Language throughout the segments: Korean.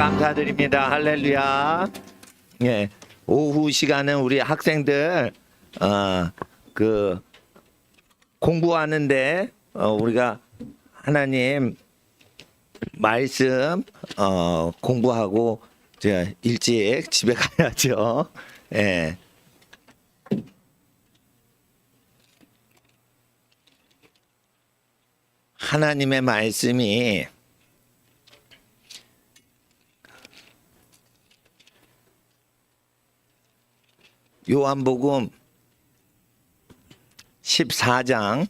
감사드립니다. 할렐루야. 예, 오후 시간은 우리 학생들 그 공부하는데 우리가 하나님 말씀 공부하고 이제 일찍 집에 가야죠. 예. 하나님의 말씀이 요한복음 14장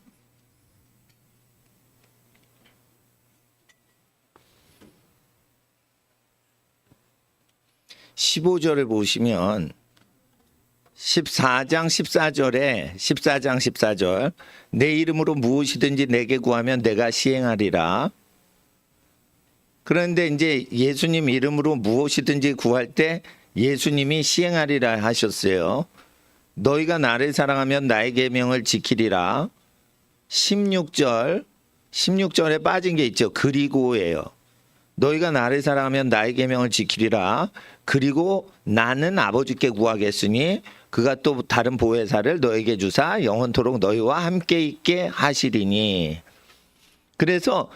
15절을 보시면 14장 14절 내 이름으로 무엇이든지 내게 구하면 내가 시행하리라. 그런데 이제 예수님 이름으로 무엇이든지 구할 때 예수님이 시행하리라 하셨어요. 너희가 나를 사랑하면 나의 계명을 지키리라. 16절에 빠진 게 있죠. 그리고예요. 너희가 나를 사랑하면 나의 계명을 지키리라. 그리고 나는 아버지께 구하겠으니 그가 또 다른 보혜사를 너에게 주사 영원토록 너희와 함께 있게 하시리니. 그래서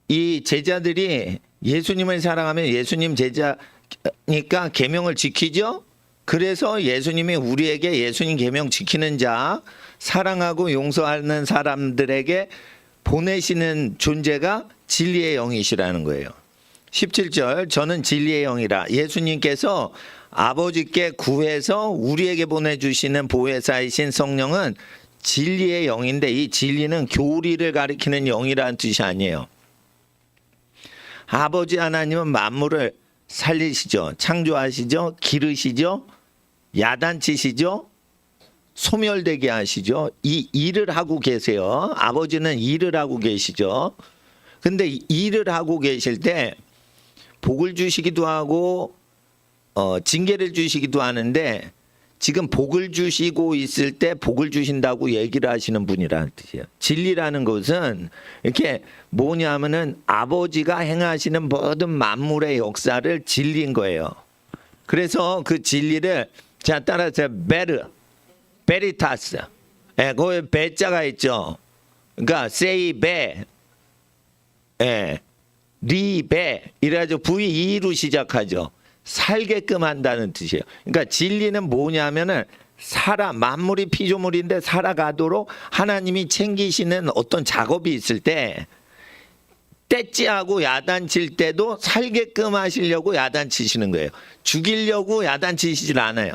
이 제자들이 예수님을 사랑하면 예수님 제자니까 계명을 지키죠. 그래서 예수님이 우리에게 예수님 계명 지키는 자, 사랑하고 용서하는 사람들에게 보내시는 존재가 진리의 영이시라는 거예요. 17절 저는 진리의 영이라. 예수님께서 아버지께 구해서 우리에게 보내주시는 보혜사이신 성령은 진리의 영인데, 이 진리는 교리를 가리키는 영이라는 뜻이 아니에요. 아버지 하나님은 만물을 살리시죠. 창조하시죠. 기르시죠. 야단치시죠. 소멸되게 하시죠. 이 일을 하고 계세요. 아버지는 일을 하고 계시죠. 근데 일을 하고 계실 때 복을 주시기도 하고 징계를 주시기도 하는데, 지금 복을 주시고 있을 때 복을 주신다고 얘기를 하시는 분이라는 뜻이에요. 진리라는 것은 이렇게 뭐냐면은 아버지가 행하시는 모든 만물의 역사를 진리인 거예요. 그래서 그 진리를 자 따라서 베리타스, 거기 배자가 있죠. 그러니까 세이 베, 리베 이래가지고 V2로 시작하죠. 살게끔 한다는 뜻이에요. 그러니까 진리는 뭐냐면은 만물이 피조물인데 살아가도록 하나님이 챙기시는 어떤 작업이 있을 때, 떼찌하고 야단칠 때도 살게끔 하시려고 야단치시는 거예요. 죽이려고 야단치시질 않아요.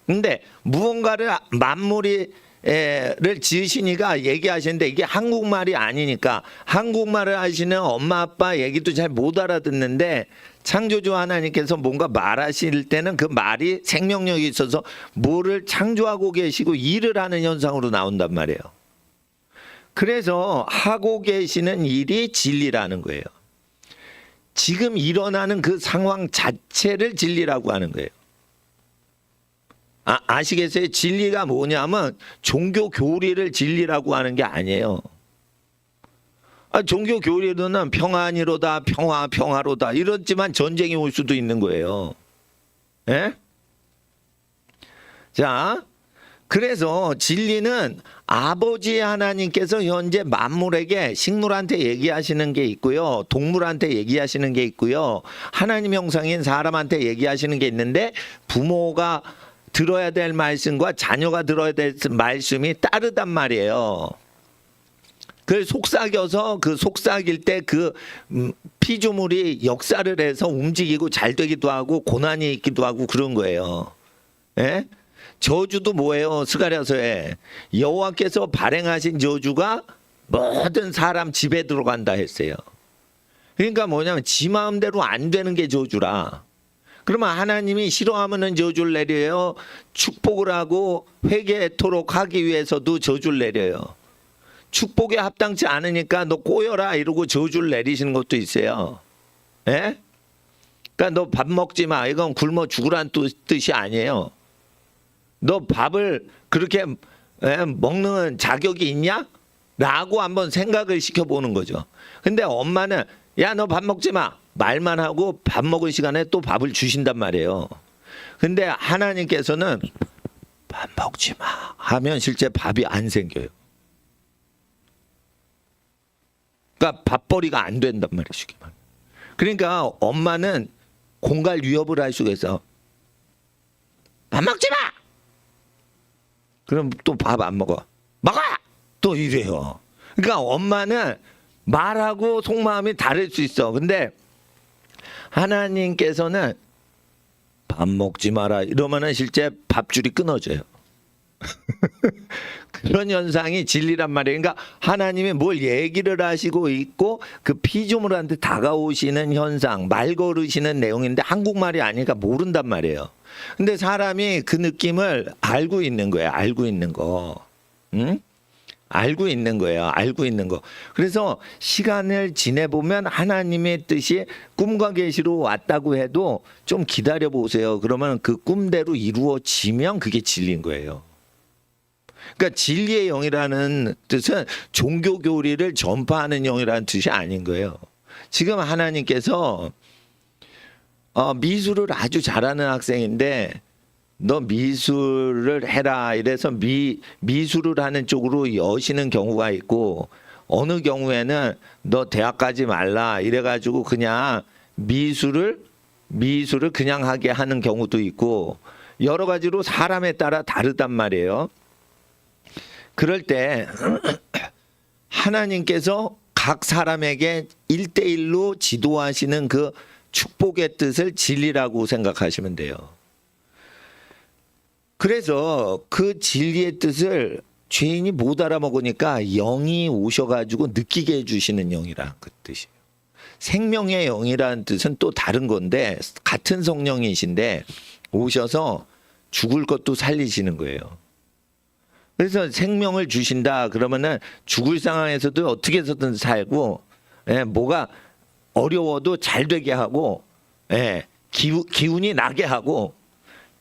근데 무언가를 만물이 를 지으시니까 얘기하시는데, 이게 한국말이 아니니까 한국말을 하시는 엄마 아빠 얘기도 잘 못 알아듣는데, 창조주 하나님께서 뭔가 말하실 때는 그 말이 생명력이 있어서 뭐를 창조하고 계시고 일을 하는 현상으로 나온단 말이에요. 그래서 하고 계시는 일이 진리라는 거예요. 지금 일어나는 그 상황 자체를 진리라고 하는 거예요. 아시겠어요? 진리가 뭐냐면 종교 교리를 진리라고 하는 게 아니에요. 종교 교리로는 평안이로다, 평화로다 이렇지만 전쟁이 올 수도 있는 거예요. 예? 자, 그래서 진리는 아버지 하나님께서 현재 만물에게, 식물한테 얘기하시는 게 있고요, 동물한테 얘기하시는 게 있고요, 하나님 형상인 사람한테 얘기하시는 게 있는데, 부모가 들어야 될 말씀과 자녀가 들어야 될 말씀이 따르단 말이에요. 그걸 속삭여서 그 속삭일 때 그 피조물이 역사를 해서 움직이고 잘 되기도 하고 고난이 있기도 하고 그런 거예요. 예? 저주도 뭐예요? 스가랴서에 여호와께서 발행하신 저주가 모든 사람 집에 들어간다 했어요. 그러니까 뭐냐면 지 마음대로 안 되는 게 저주라. 그러면 하나님이 싫어하면 저주를 내려요. 축복을 하고 회개토록 하기 위해서도 저주를 내려요. 축복에 합당치 않으니까 너 꼬여라 이러고 저주를 내리시는 것도 있어요. 예? 그러니까 너 밥 먹지 마. 이건 굶어 죽으란 뜻이 아니에요. 너 밥을 그렇게 먹는 자격이 있냐? 라고 한번 생각을 시켜보는 거죠. 근데 엄마는 야, 너 밥 먹지 마. 말만 하고 밥 먹을 시간에 또 밥을 주신단 말이에요. 근데 하나님께서는 밥 먹지 마 하면 실제 밥이 안 생겨요. 그러니까 밥벌이가 안 된단 말이죠. 그러니까 엄마는 공갈 위협을 할 수가 있어. 밥 먹지 마! 그럼 또 밥 안 먹어. 먹어! 또 이래요. 그러니까 엄마는 말하고 속마음이 다를 수 있어. 근데 하나님께서는 밥 먹지 마라 이러면은 실제 밥줄이 끊어져요. 그런 현상이 진리란 말이에요. 그러니까 하나님이 뭘 얘기를 하시고 있고 그 피조물한테 다가오시는 현상, 말 걸으시는 내용인데 한국말이 아니니까 모른단 말이에요. 근데 사람이 그 느낌을 알고 있는 거예요. 알고 있는 거. 응? 알고 있는 거예요. 알고 있는 거. 그래서 시간을 지내보면 하나님의 뜻이 꿈과 계시로 왔다고 해도 좀 기다려 보세요. 그러면 그 꿈대로 이루어지면 그게 진리인 거예요. 그러니까 진리의 영이라는 뜻은 종교 교리를 전파하는 영이라는 뜻이 아닌 거예요. 지금 하나님께서 미술을 아주 잘하는 학생인데 너 미술을 해라 이래서 미술을 하는 쪽으로 여시는 경우가 있고 어느 경우에는 너 대학 가지 말라 이래가지고 그냥 미술을 그냥 하게 하는 경우도 있고 여러 가지로 사람에 따라 다르단 말이에요. 그럴 때 하나님께서 각 사람에게 1대1로 지도하시는 그 축복의 뜻을 진리라고 생각하시면 돼요. 그래서 그 진리의 뜻을 죄인이 못 알아먹으니까 영이 오셔가지고 느끼게 해주시는 영이라는 그 뜻이에요. 생명의 영이라는 뜻은 또 다른 건데 같은 성령이신데 오셔서 죽을 것도 살리시는 거예요. 그래서 생명을 주신다 그러면은 죽을 상황에서도 어떻게 해서든 살고 뭐가 어려워도 잘 되게 하고 기운이 나게 하고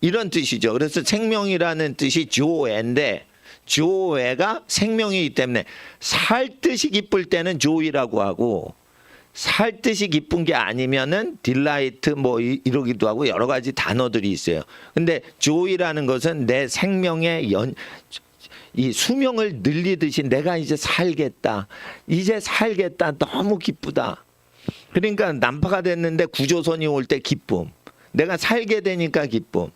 이런 뜻이죠. 그래서 생명이라는 뜻이 조에인데 조에가 생명이기 때문에 살 뜻이 기쁠 때는 조이라고 하고 살 뜻이 기쁜 게 아니면은 딜라이트 뭐 이러기도 하고 여러 가지 단어들이 있어요. 근데 조이라는 것은 내 생명의 이 수명을 늘리듯이 내가 이제 살겠다. 이제 살겠다. 너무 기쁘다. 그러니까 난파가 됐는데 구조선이 올 때 기쁨. 내가 살게 되니까 기쁨.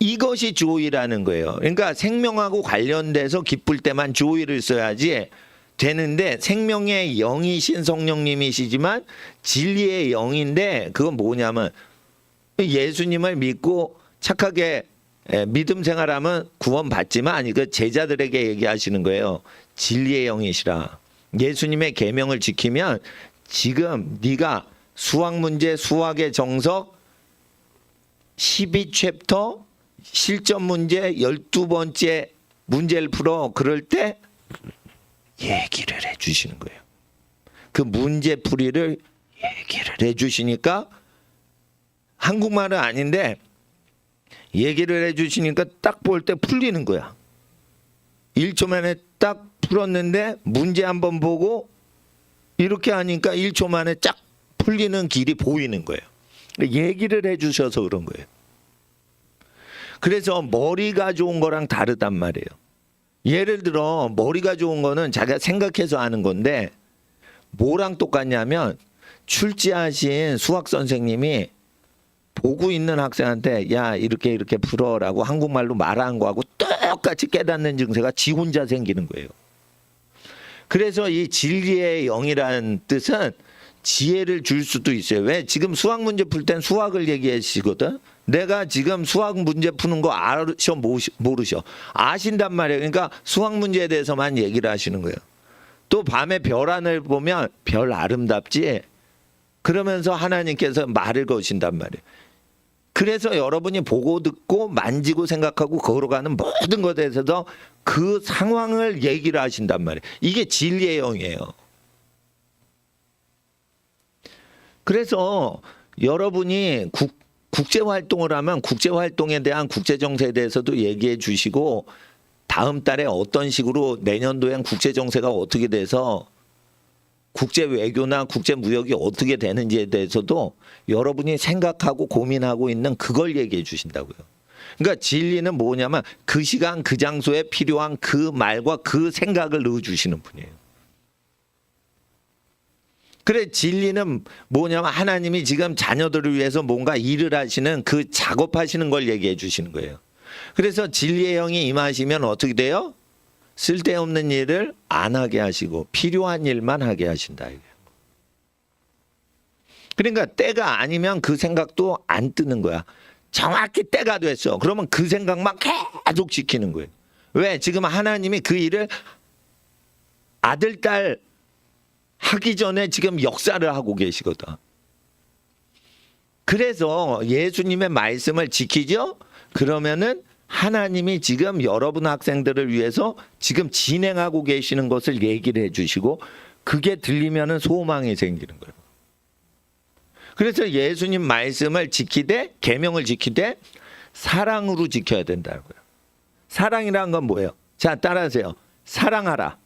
이것이 조이라는 거예요. 그러니까 생명하고 관련돼서 기쁠 때만 조이를 써야지 되는데 생명의 영이신 성령님이시지만 진리의 영인데 그건 뭐냐면 예수님을 믿고 착하게 믿음 생활하면 구원 받지만 아니 그 제자들에게 얘기하시는 거예요. 진리의 영이시라. 예수님의 계명을 지키면 지금 네가 수학 문제 수학의 정석 12챕터 실전 문제 12번째 문제를 풀어 그럴 때 얘기를 해 주시는 거예요. 그 문제 풀이를 얘기를 해 주시니까 한국말은 아닌데 얘기를 해 주시니까 딱 볼 때 풀리는 거야. 1초 만에 딱 풀었는데 문제 한번 보고 이렇게 하니까 1초 만에 쫙 풀리는 길이 보이는 거예요. 얘기를 해 주셔서 그런 거예요. 그래서 머리가 좋은 거랑 다르단 말이에요. 예를 들어 머리가 좋은 거는 자기가 생각해서 하는 건데 뭐랑 똑같냐면 출제하신 수학 선생님이 보고 있는 학생한테 야 이렇게 풀어라고 한국말로 말한 거하고 똑같이 깨닫는 증세가 지 혼자 생기는 거예요. 그래서 이 진리의 영이라는 뜻은 지혜를 줄 수도 있어요. 왜? 지금 수학 문제 풀 땐 수학을 얘기해 주시거든. 내가 지금 수학 문제 푸는 거 아셔 모르셔. 아신단 말이에요. 그러니까 수학 문제에 대해서만 얘기를 하시는 거예요. 또 밤에 별 하늘 보면 별 아름답지? 그러면서 하나님께서 말을 거신단 말이에요. 그래서 여러분이 보고 듣고 만지고 생각하고 걸어가는 모든 것에 대해서도 그 상황을 얘기를 하신단 말이에요. 이게 진리의 영이에요. 그래서 여러분이 국제활동을 하면 국제활동에 대한 국제정세에 대해서도 얘기해 주시고 다음 달에 어떤 식으로 내년도엔 국제정세가 어떻게 돼서 국제 외교나 국제 무역이 어떻게 되는지에 대해서도 여러분이 생각하고 고민하고 있는 그걸 얘기해 주신다고요. 그러니까 진리는 뭐냐면 그 시간 그 장소에 필요한 그 말과 그 생각을 넣어 주시는 분이에요. 그래 진리는 뭐냐면 하나님이 지금 자녀들을 위해서 뭔가 일을 하시는 그 작업하시는 걸 얘기해 주시는 거예요. 그래서 진리의 영이 임하시면 어떻게 돼요? 쓸데없는 일을 안 하게 하시고 필요한 일만 하게 하신다. 그러니까 때가 아니면 그 생각도 안 뜨는 거야. 정확히 때가 됐어. 그러면 그 생각만 계속 지키는 거예요. 왜? 지금 하나님이 그 일을 아들, 딸 하기 전에 지금 역사를 하고 계시거든. 그래서 예수님의 말씀을 지키죠? 그러면은 하나님이 지금 여러분 학생들을 위해서 지금 진행하고 계시는 것을 얘기를 해주시고 그게 들리면은 소망이 생기는 거예요. 그래서 예수님 말씀을 지키되 계명을 지키되 사랑으로 지켜야 된다고요. 사랑이라는 건 뭐예요? 자 따라하세요. 사랑하라.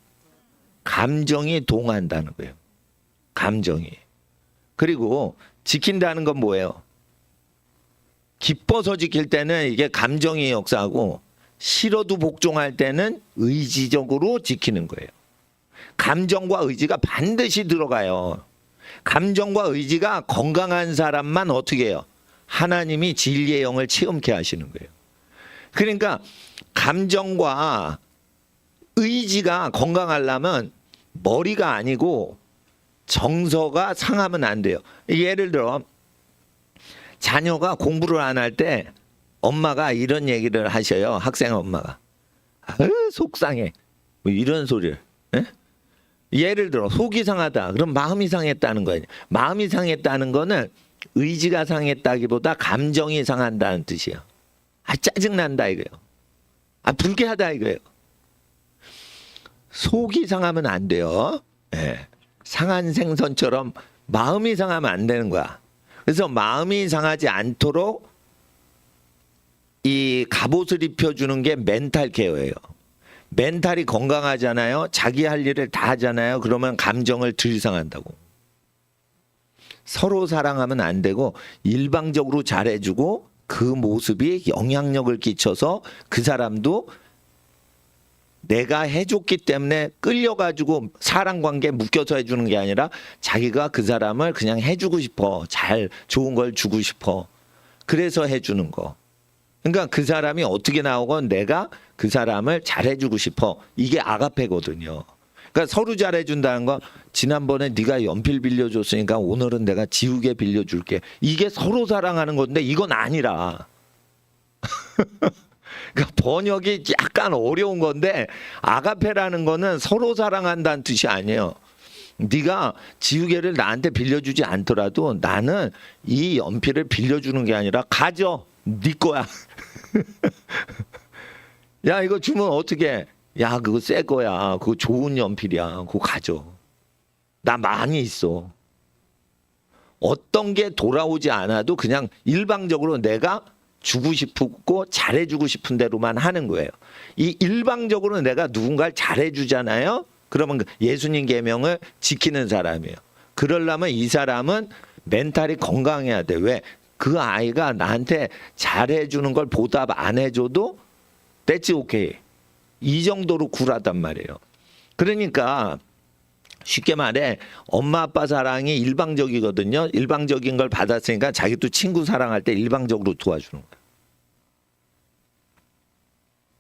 감정이 동한다는 거예요. 감정이. 그리고 지킨다는 건 뭐예요? 기뻐서 지킬 때는 이게 감정이 역사하고 싫어도 복종할 때는 의지적으로 지키는 거예요. 감정과 의지가 반드시 들어가요. 감정과 의지가 건강한 사람만 어떻게 해요? 하나님이 진리의 영을 체험케 하시는 거예요. 그러니까 감정과 의지가 건강하려면 머리가 아니고 정서가 상하면 안 돼요. 예를 들어 자녀가 공부를 안 할 때 엄마가 이런 얘기를 하셔요. 학생 엄마가. 속상해. 뭐 이런 소리를. 에? 예를 들어 속이 상하다. 그럼 마음이 상했다는 거예요. 마음이 상했다는 거는 의지가 상했다기보다 감정이 상한다는 뜻이에요. 짜증난다 이거예요. 불쾌하다 이거예요. 속이 상하면 안 돼요. 예. 상한 생선처럼 마음이 상하면 안 되는 거야. 그래서 마음이 상하지 않도록 이 갑옷을 입혀주는 게 멘탈 케어예요. 멘탈이 건강하잖아요. 자기 할 일을 다 하잖아요. 그러면 감정을 덜 상한다고. 서로 사랑하면 안 되고 일방적으로 잘해주고 그 모습이 영향력을 끼쳐서 그 사람도 내가 해줬기 때문에 끌려가지고 사랑관계에 묶여서 해주는 게 아니라 자기가 그 사람을 그냥 해주고 싶어. 잘 좋은 걸 주고 싶어. 그래서 해주는 거. 그러니까 그 사람이 어떻게 나오건 내가 그 사람을 잘해주고 싶어. 이게 아가페거든요. 그러니까 서로 잘해준다는 건 지난번에 네가 연필 빌려줬으니까 오늘은 내가 지우개 빌려줄게. 이게 서로 사랑하는 건데 이건 아니라. 그러니까 번역이 약간 어려운 건데 아가페라는 거는 서로 사랑한다는 뜻이 아니에요. 네가 지우개를 나한테 빌려주지 않더라도 나는 이 연필을 빌려주는 게 아니라 가져. 네 거야. 야 이거 주면 어떡해. 야 그거 새 거야. 그거 좋은 연필이야. 그거 가져. 나 많이 있어. 어떤 게 돌아오지 않아도 그냥 일방적으로 내가 주고 싶고 잘해주고 싶은 대로만 하는 거예요. 이 일방적으로 내가 누군가를 잘해주잖아요. 그러면 예수님 계명을 지키는 사람이에요. 그러려면 이 사람은 멘탈이 건강해야 돼. 왜? 그 아이가 나한테 잘해주는 걸 보답 안 해줘도 that's okay. 이 정도로 굴하단 말이에요. 그러니까 쉽게 말해 엄마 아빠 사랑이 일방적이거든요. 일방적인 걸 받았으니까 자기도 친구 사랑할 때 일방적으로 도와주는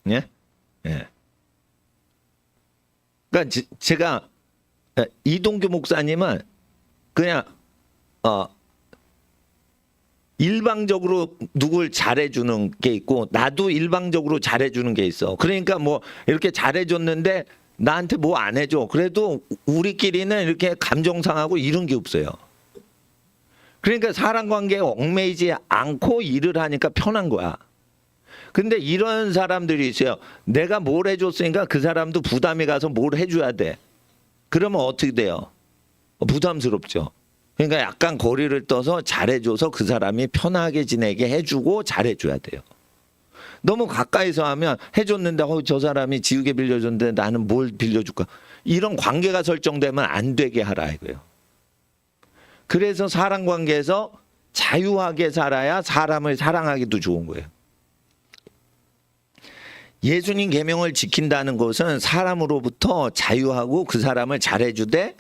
거예요. 예? 예. 그러니까 제가 이동규 목사님은 그냥 일방적으로 누굴 잘해주는 게 있고 나도 일방적으로 잘해주는 게 있어. 그러니까 뭐 이렇게 잘해줬는데 나한테 뭐 안 해줘. 그래도 우리끼리는 이렇게 감정 상하고 이런 게 없어요. 그러니까 사람 관계에 얽매이지 않고 일을 하니까 편한 거야. 근데 이런 사람들이 있어요. 내가 뭘 해줬으니까 그 사람도 부담이 가서 뭘 해줘야 돼. 그러면 어떻게 돼요? 부담스럽죠. 그러니까 약간 거리를 떠서 잘해줘서 그 사람이 편하게 지내게 해주고 잘해줘야 돼요. 너무 가까이서 하면 해줬는데 저 사람이 지우개 빌려줬는데 나는 뭘 빌려줄까? 이런 관계가 설정되면 안 되게 하라 이거예요. 그래서 사람 관계에서 자유하게 살아야 사람을 사랑하기도 좋은 거예요. 예수님 계명을 지킨다는 것은 사람으로부터 자유하고 그 사람을 잘해주되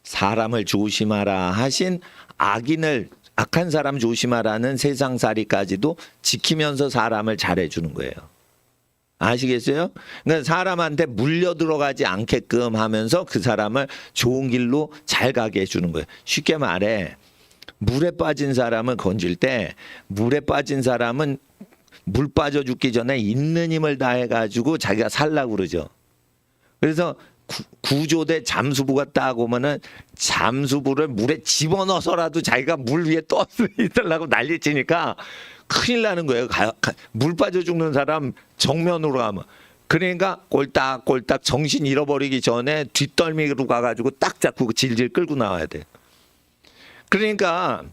사람을 조심하라 하신 악한 사람 조심하라는 세상살이까지도 지키면서 사람을 잘해주는 거예요. 아시겠어요? 그러니까 사람한테 물려 들어가지 않게끔 하면서 그 사람을 좋은 길로 잘 가게 해주는 거예요. 쉽게 말해 물에 빠진 사람을 건질 때 물에 빠진 사람은 물 빠져 죽기 전에 있는 힘을 다해가지고 자기가 살라고 그러죠. 그래서 구조대 잠수부가 딱 오면은 잠수부를 물에 집어넣어서라도 자기가 물 위에 떠 있으려고 난리치니까 큰일 나는 거예요. 물 빠져 죽는 사람 정면으로 가면. 그러니까 꼴딱꼴딱 정신 잃어버리기 전에 뒷덜미로 가가지고 딱 잡고 질질 끌고 나와야 돼. 그러니까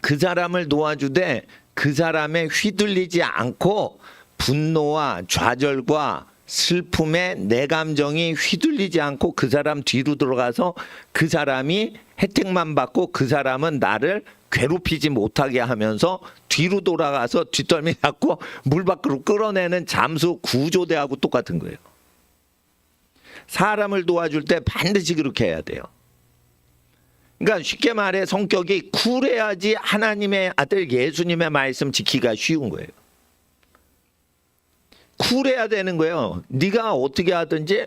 그 사람을 도와주되 그 사람에 휘둘리지 않고 분노와 좌절과 슬픔에 내 감정이 휘둘리지 않고 그 사람 뒤로 들어가서 그 사람이 혜택만 받고 그 사람은 나를 괴롭히지 못하게 하면서 뒤로 돌아가서 뒷덜미 잡고 물 밖으로 끌어내는 잠수 구조대하고 똑같은 거예요. 사람을 도와줄 때 반드시 그렇게 해야 돼요. 그러니까 쉽게 말해 성격이 쿨해야지 하나님의 아들 예수님의 말씀 지키기가 쉬운 거예요. 쿨해야 되는 거예요. 네가 어떻게 하든지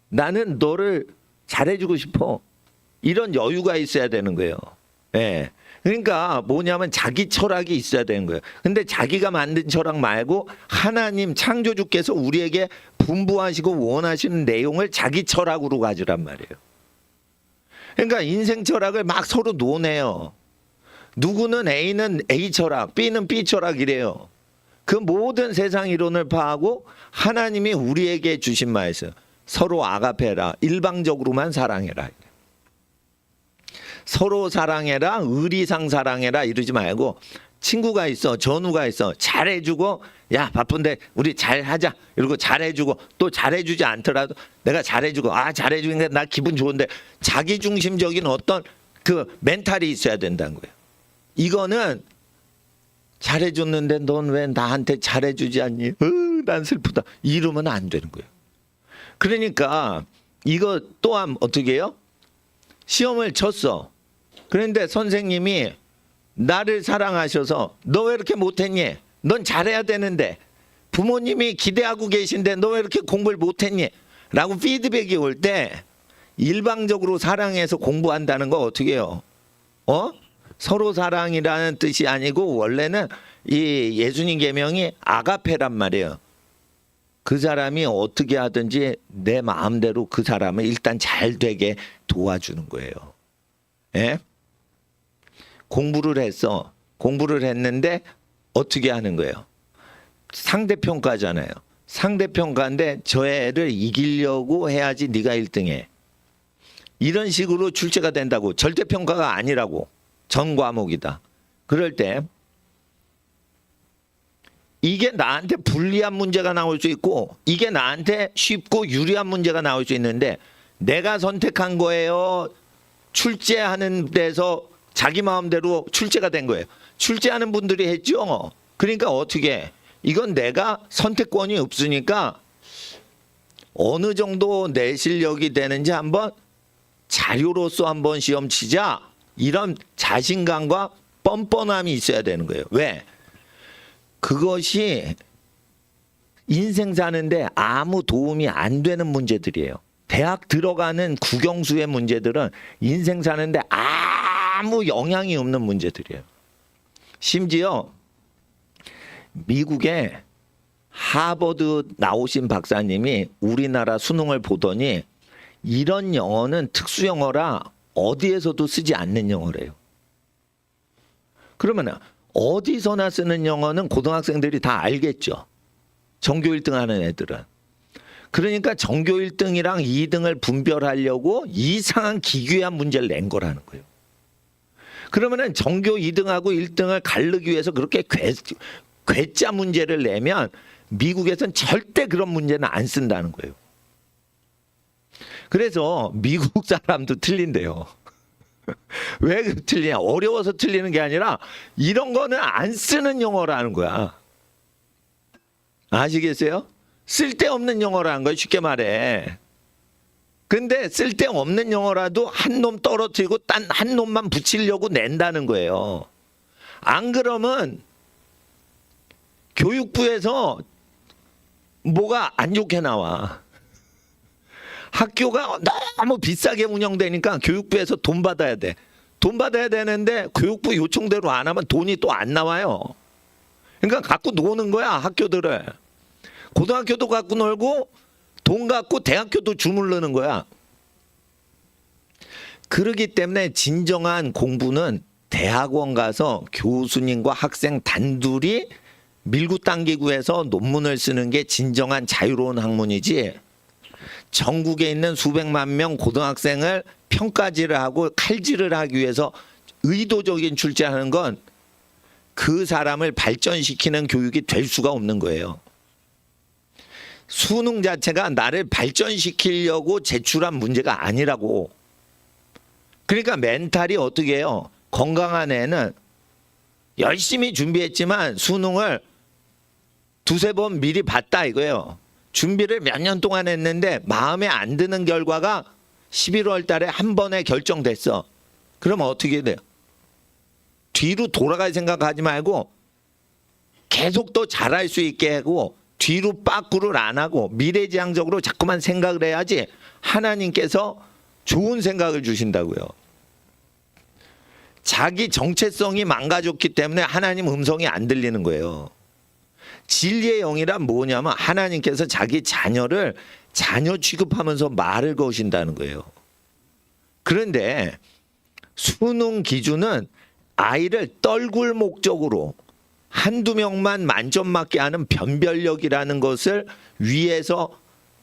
나는 너를 잘해주고 싶어. 이런 여유가 있어야 되는 거예요. 예. 그러니까 뭐냐면 자기 철학이 있어야 되는 거예요. 근데 자기가 만든 철학 말고 하나님 창조주께서 우리에게 분부하시고 원하시는 내용을 자기 철학으로 가지란 말이에요. 그러니까 인생 철학을 막 서로 논해요. 누구는 A는 A 철학, B는 B 철학 이래요. 그 모든 세상 이론을 파하고 하나님이 우리에게 주신 말씀 서로 아가페라 일방적으로만 사랑해라. 서로 사랑해라 의리상 사랑해라 이러지 말고 친구가 있어 전우가 있어 잘해주고 야 바쁜데 우리 잘하자 이러고 잘해주고 또 잘해주지 않더라도 내가 잘해주고 잘해주니까 나 기분 좋은데 자기중심적인 어떤 그 멘탈이 있어야 된다는 거예요. 이거는 잘해줬는데 넌 왜 나한테 잘해주지 않니? 난 슬프다. 이러면 안 되는 거예요. 그러니까 이거 또한 어떻게 해요? 시험을 쳤어. 그런데 선생님이 나를 사랑하셔서 너 왜 이렇게 못했니? 넌 잘해야 되는데 부모님이 기대하고 계신데 너 왜 이렇게 공부를 못했니? 라고 피드백이 올 때 일방적으로 사랑해서 공부한다는 거 어떻게 해요? 서로 사랑이라는 뜻이 아니고 원래는 이 예수님 계명이 아가페란 말이에요. 그 사람이 어떻게 하든지 내 마음대로 그 사람을 일단 잘 되게 도와주는 거예요. 예? 공부를 했어. 공부를 했는데 어떻게 하는 거예요? 상대평가잖아요. 상대평가인데 저 애를 이기려고 해야지 네가 1등해. 이런 식으로 출제가 된다고. 절대평가가 아니라고. 전 과목이다. 그럴 때 이게 나한테 불리한 문제가 나올 수 있고 이게 나한테 쉽고 유리한 문제가 나올 수 있는데 내가 선택한 거예요. 출제하는 데서 자기 마음대로 출제가 된 거예요. 출제하는 분들이 했죠. 그러니까 어떻게 이건 내가 선택권이 없으니까 어느 정도 내 실력이 되는지 한번 자료로서 한번 시험 치자. 이런 자신감과 뻔뻔함이 있어야 되는 거예요. 왜? 그것이 인생 사는데 아무 도움이 안 되는 문제들이에요. 대학 들어가는 국영수의 문제들은 인생 사는데 아무 영향이 없는 문제들이에요. 심지어 미국의 하버드 나오신 박사님이 우리나라 수능을 보더니 이런 영어는 특수 영어라 어디에서도 쓰지 않는 영어래요. 그러면 어디서나 쓰는 영어는 고등학생들이 다 알겠죠. 전교 1등 하는 애들은. 그러니까 전교 1등이랑 2등을 분별하려고 이상한 기괴한 문제를 낸 거라는 거예요. 그러면은 전교 2등하고 1등을 가르기 위해서 그렇게 괴짜 문제를 내면 미국에서는 절대 그런 문제는 안 쓴다는 거예요. 그래서 미국 사람도 틀린대요. 왜 틀리냐? 어려워서 틀리는 게 아니라 이런 거는 안 쓰는 영어라는 거야. 아시겠어요? 쓸데없는 영어라는 거야, 쉽게 말해. 근데 쓸데없는 영어라도 한 놈 떨어뜨리고 딴 한 놈만 붙이려고 낸다는 거예요. 안 그러면 교육부에서 뭐가 안 좋게 나와. 학교가 너무 비싸게 운영되니까 교육부에서 돈 받아야 돼. 돈 받아야 되는데 교육부 요청대로 안 하면 돈이 또 안 나와요. 그러니까 갖고 노는 거야, 학교들을. 고등학교도 갖고 놀고 돈 갖고 대학교도 주물르는 거야. 그렇기 때문에 진정한 공부는 대학원 가서 교수님과 학생 단둘이 밀고 당기고 해서 논문을 쓰는 게 진정한 자유로운 학문이지, 전국에 있는 수백만 명 고등학생을 평가질을 하고 칼질을 하기 위해서 의도적인 출제하는 건 그 사람을 발전시키는 교육이 될 수가 없는 거예요. 수능 자체가 나를 발전시키려고 제출한 문제가 아니라고. 그러니까 멘탈이 어떻게 해요? 건강한 애는 열심히 준비했지만 수능을 두세 번 미리 봤다 이거예요. 준비를 몇 년 동안 했는데 마음에 안 드는 결과가 11월 달에 한 번에 결정됐어. 그러면 어떻게 돼요? 뒤로 돌아갈 생각하지 말고 계속 더 잘할 수 있게 하고 뒤로 빠꾸를 안 하고 미래지향적으로 자꾸만 생각을 해야지 하나님께서 좋은 생각을 주신다고요. 자기 정체성이 망가졌기 때문에 하나님 음성이 안 들리는 거예요. 진리의 영이란 뭐냐면 하나님께서 자기 자녀를 자녀 취급하면서 말을 거신다는 거예요. 그런데 수능 기준은 아이를 떨굴 목적으로 한두 명만 만점 맞게 하는 변별력이라는 것을 위해서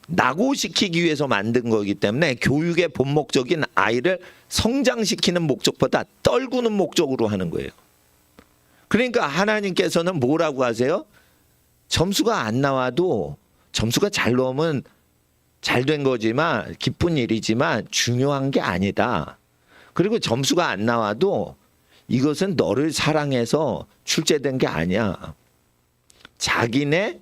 낙오시키기 위해서 만든 거기 때문에 교육의 본 목적인 아이를 성장시키는 목적보다 떨구는 목적으로 하는 거예요. 그러니까 하나님께서는 뭐라고 하세요? 점수가 안 나와도 점수가 잘 나오면 잘 된 거지만 기쁜 일이지만 중요한 게 아니다. 그리고 점수가 안 나와도 이것은 너를 사랑해서 출제된 게 아니야. 자기네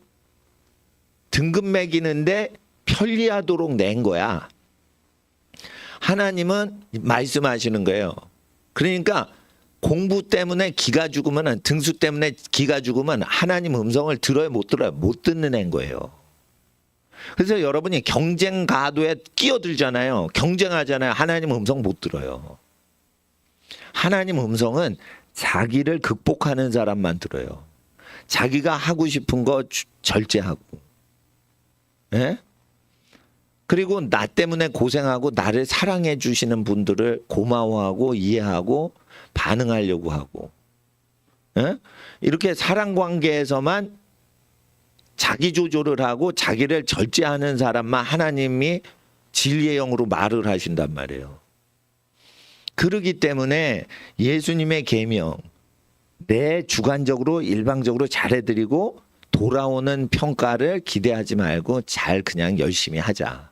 등급 매기는데 편리하도록 낸 거야. 하나님은 말씀하시는 거예요. 그러니까 공부 때문에 기가 죽으면, 등수 때문에 기가 죽으면 하나님 음성을 들어요, 못 들어요? 못 듣는 애인 거예요. 그래서 여러분이 경쟁 가도에 끼어들잖아요. 경쟁하잖아요. 하나님 음성 못 들어요. 하나님 음성은 자기를 극복하는 사람만 들어요. 자기가 하고 싶은 거 절제하고, 예? 그리고 나 때문에 고생하고 나를 사랑해 주시는 분들을 고마워하고 이해하고 반응하려고 하고, 예? 이렇게 사랑 관계에서만 자기 조절을 하고 자기를 절제하는 사람만 하나님이 진리의 영으로 말을 하신단 말이에요. 그러기 때문에 예수님의 계명, 내 주관적으로 일방적으로 잘해드리고 돌아오는 평가를 기대하지 말고 잘 그냥 열심히 하자.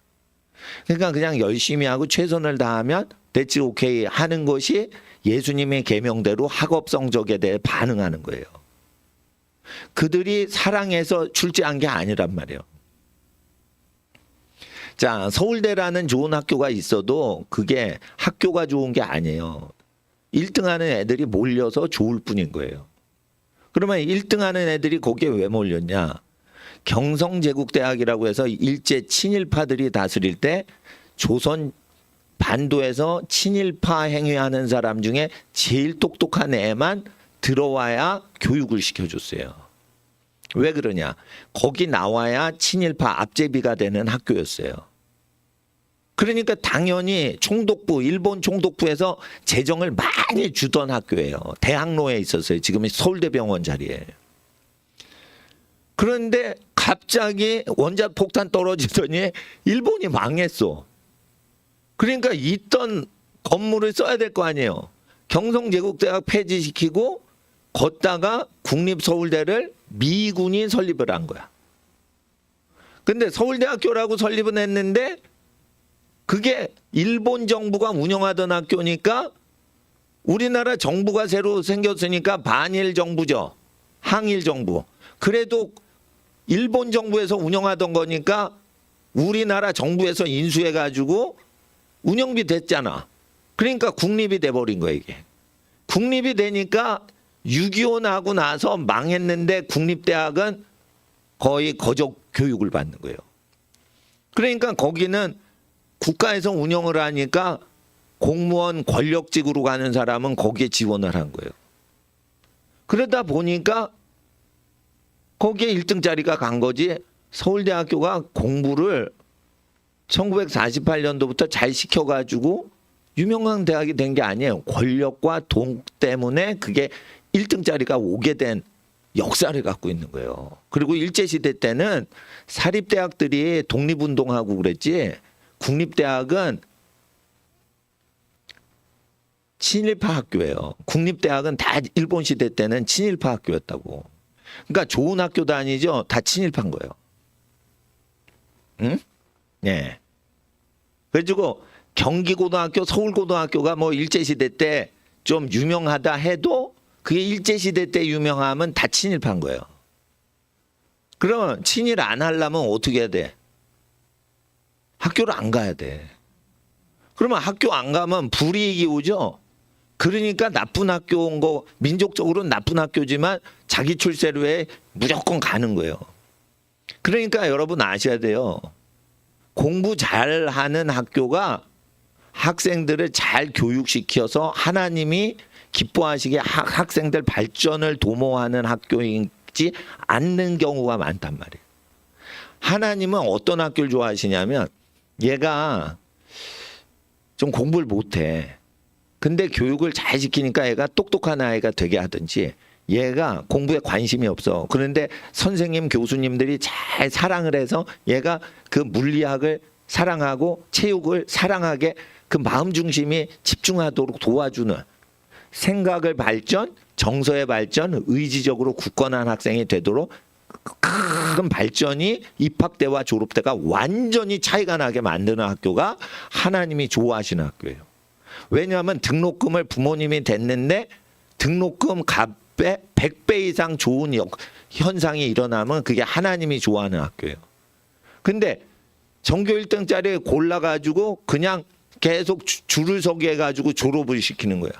그러니까 그냥 열심히 하고 최선을 다하면 that's okay 하는 것이 예수님의 계명대로 학업 성적에 대해 반응하는 거예요. 그들이 사랑해서 출제한 게 아니란 말이에요. 자, 서울대라는 좋은 학교가 있어도 그게 학교가 좋은 게 아니에요. 1등하는 애들이 몰려서 좋을 뿐인 거예요. 그러면 1등하는 애들이 거기에 왜 몰렸냐? 경성제국대학이라고 해서 일제 친일파들이 다스릴 때 조선 반도에서 친일파 행위하는 사람 중에 제일 똑똑한 애만 들어와야 교육을 시켜줬어요. 왜 그러냐? 거기 나와야 친일파 앞제비가 되는 학교였어요. 그러니까 당연히 총독부, 일본 총독부에서 재정을 많이 주던 학교예요. 대학로에 있었어요. 지금 서울대병원 자리에. 그런데 갑자기 원자폭탄 떨어지더니 일본이 망했어. 그러니까 있던 건물을 써야 될 거 아니에요. 경성제국대학 폐지시키고 걷다가 국립서울대를 미군이 설립을 한 거야. 근데 서울대학교라고 설립은 했는데 그게 일본 정부가 운영하던 학교니까 우리나라 정부가 새로 생겼으니까 반일 정부죠. 항일 정부. 그래도 일본 정부에서 운영하던 거니까 우리나라 정부에서 인수해가지고 운영비 됐잖아. 그러니까 국립이 돼버린 거야 이게. 국립이 되니까 6.25 나고 나서 망했는데 국립대학은 거의 거적 교육을 받는 거예요. 그러니까 거기는 국가에서 운영을 하니까 공무원 권력직으로 가는 사람은 거기에 지원을 한 거예요. 그러다 보니까 거기에 1등짜리가 간 거지. 서울대학교가 공부를 1948년도부터 잘 시켜가지고 유명한 대학이 된 게 아니에요. 권력과 돈 때문에 그게 1등짜리가 오게 된 역사를 갖고 있는 거예요. 그리고 일제시대 때는 사립대학들이 독립운동하고 그랬지 국립대학은 친일파 학교예요. 국립대학은 다 일본 시대 때는 친일파 학교였다고. 그러니까 좋은 학교 다니죠. 다 친일파인 거예요. 응? 네. 그래가지고 경기고등학교, 서울고등학교가 뭐 일제시대 때 좀 유명하다 해도 그게 일제시대 때 유명하면 다 친일파인 거예요. 그러면 친일 안 하려면 어떻게 해야 돼? 학교를 안 가야 돼. 그러면 학교 안 가면 불이익이 오죠. 그러니까 나쁜 학교 온 거 민족적으로는 나쁜 학교지만 자기 출세로 해 무조건 가는 거예요. 그러니까 여러분 아셔야 돼요. 공부 잘하는 학교가 학생들을 잘 교육시켜서 하나님이 기뻐하시게 학생들 발전을 도모하는 학교이지 않는 경우가 많단 말이에요. 하나님은 어떤 학교를 좋아하시냐면 얘가 좀 공부를 못해. 근데 교육을 잘 시키니까 얘가 똑똑한 아이가 되게 하든지 얘가 공부에 관심이 없어. 그런데 선생님, 교수님들이 잘 사랑을 해서 얘가 그 물리학을 사랑하고 체육을 사랑하게 그 마음 중심이 집중하도록 도와주는 생각을 발전, 정서의 발전, 의지적으로 굳건한 학생이 되도록 큰 발전이 입학 때와 졸업 때가 완전히 차이가 나게 만드는 학교가 하나님이 좋아하시는 학교예요. 왜냐하면 등록금을 부모님이 냈는데 등록금 값에 100배 이상 좋은 현상이 일어나면 그게 하나님이 좋아하는 학교예요. 근데 전교 1등짜리 골라가지고 그냥 계속 줄을 서게 해가지고 졸업을 시키는 거야.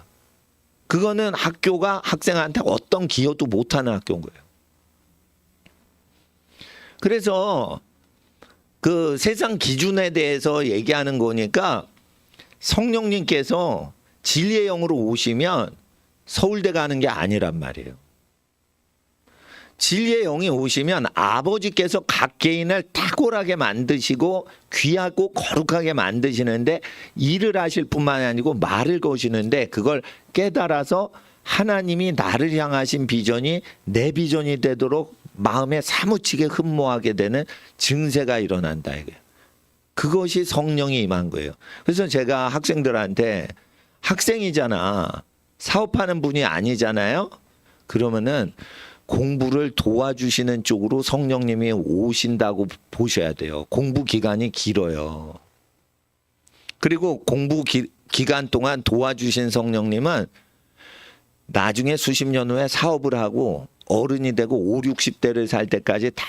그거는 학교가 학생한테 어떤 기여도 못하는 학교인 거예요. 그래서 그 세상 기준에 대해서 얘기하는 거니까 성령님께서 진리의 영으로 오시면 서울대 가는 게 아니란 말이에요. 진리의 영이 오시면 아버지께서 각 개인을 탁월하게 만드시고 귀하고 거룩하게 만드시는데 일을 하실 뿐만 아니고 말을 거시는데 그걸 깨달아서 하나님이 나를 향하신 비전이 내 비전이 되도록 마음에 사무치게 흠모하게 되는 증세가 일어난다 이거예요. 그것이 성령이 임한 거예요. 그래서 제가 학생들한테 학생이잖아. 사업하는 분이 아니잖아요. 그러면은 공부를 도와주시는 쪽으로 성령님이 오신다고 보셔야 돼요. 공부 기간이 길어요. 그리고 공부 기간 동안 도와주신 성령님은 나중에 수십 년 후에 사업을 하고 어른이 되고 5, 60대를 살 때까지 다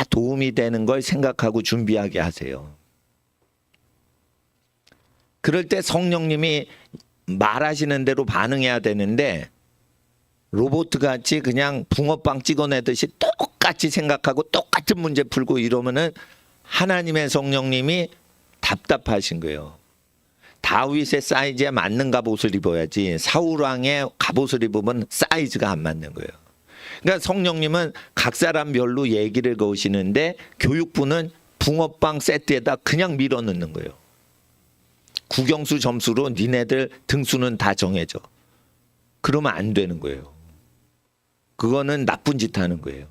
도움이 되는 걸 생각하고 준비하게 하세요. 그럴 때 성령님이 말하시는 대로 반응해야 되는데 로봇 같이 그냥 붕어빵 찍어내듯이 똑같이 생각하고 똑같은 문제 풀고 이러면은 하나님의 성령님이 답답하신 거예요. 다윗의 사이즈에 맞는 갑옷을 입어야지 사울왕의 갑옷을 입으면 사이즈가 안 맞는 거예요. 그러니까 성령님은 각 사람별로 얘기를 거시는데 교육부는 붕어빵 세트에다 그냥 밀어넣는 거예요. 국영수 점수로 니네들 등수는 다 정해져. 그러면 안 되는 거예요. 그거는 나쁜 짓 하는 거예요.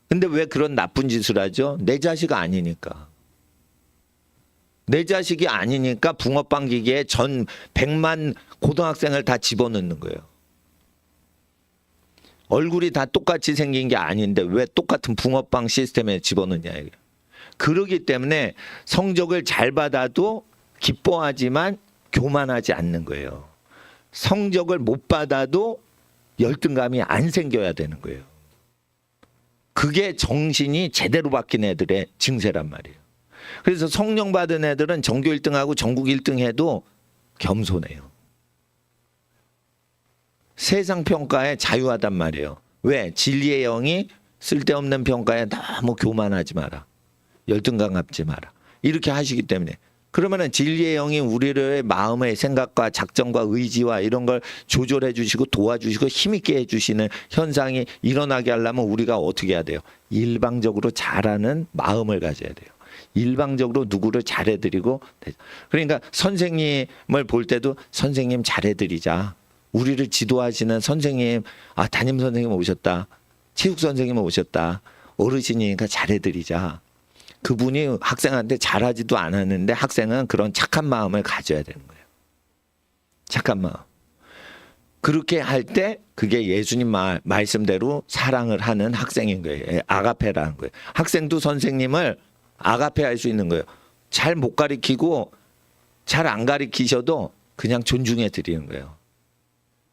근데 왜 그런 나쁜 짓을 하죠? 내 자식 아니니까. 내 자식이 아니니까 붕어빵 기계에 전 100만 고등학생을 다 집어넣는 거예요. 얼굴이 다 똑같이 생긴 게 아닌데 왜 똑같은 붕어빵 시스템에 집어넣냐. 그러기 때문에 성적을 잘 받아도 기뻐하지만 교만하지 않는 거예요. 성적을 못 받아도 열등감이 안 생겨야 되는 거예요. 그게 정신이 제대로 바뀐 애들의 증세란 말이에요. 그래서 성령 받은 애들은 전교 1등하고 전국 1등 해도 겸손해요. 세상 평가에 자유하단 말이에요. 왜? 진리의 영이 쓸데없는 평가에 너무 교만하지 마라. 열등감 갖지 마라. 이렇게 하시기 때문에. 그러면은 진리의 영이 우리의 마음의 생각과 작정과 의지와 이런 걸 조절해 주시고 도와주시고 힘있게 해주시는 현상이 일어나게 하려면 우리가 어떻게 해야 돼요? 일방적으로 잘하는 마음을 가져야 돼요. 일방적으로 누구를 잘해드리고, 그러니까 선생님을 볼 때도 선생님 잘해드리자. 우리를 지도하시는 선생님, 담임 선생님 오셨다. 체육 선생님 오셨다. 어르신이니까 잘해드리자. 그분이 학생한테 잘하지도 않았는데 학생은 그런 착한 마음을 가져야 되는 거예요. 착한 마음. 그렇게 할 때 그게 예수님 말씀대로 사랑을 하는 학생인 거예요. 아가페라는 거예요. 학생도 선생님을 아가페 할 수 있는 거예요. 잘 못 가르치고 잘 안 가르치셔도 그냥 존중해 드리는 거예요.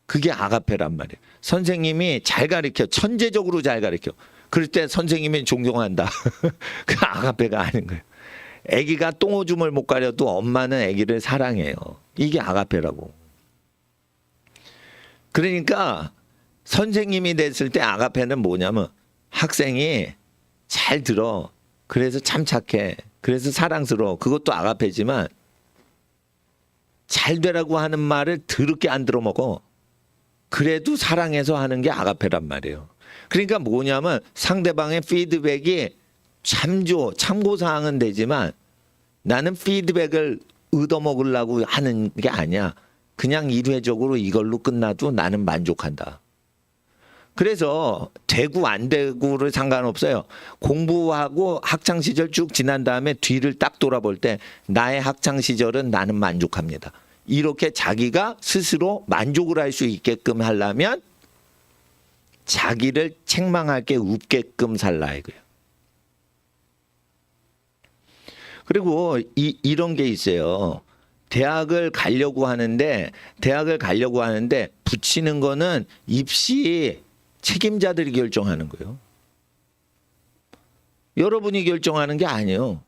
그게 아가페란 말이에요. 선생님이 잘 가르쳐, 천재적으로 잘 가르쳐. 그럴 때 선생님이 존경한다. 그 아가페가 아닌 거예요. 아기가 똥오줌을 못 가려도 엄마는 아기를 사랑해요. 이게 아가페라고. 그러니까 선생님이 됐을 때 아가페는 뭐냐면 학생이 잘 들어. 그래서 참 착해. 그래서 사랑스러워. 그것도 아가페지만 잘 되라고 하는 말을 더럽게 안 들어먹어. 그래도 사랑해서 하는 게 아가페란 말이에요. 그러니까 뭐냐면 상대방의 피드백이 참고사항은 되지만 나는 피드백을 얻어먹으려고 하는 게 아니야. 그냥 일회적으로 이걸로 끝나도 나는 만족한다. 그래서 되고 안 되고를 상관없어요. 공부하고 학창시절 쭉 지난 다음에 뒤를 딱 돌아볼 때 나의 학창시절은 나는 만족합니다. 이렇게 자기가 스스로 만족을 할 수 있게끔 하려면 자기를 책망할 게 없게끔 살라 이거예요. 그리고 이런 게 있어요. 대학을 가려고 하는데 붙이는 거는 입시 책임자들이 결정하는 거예요. 여러분이 결정하는 게 아니에요.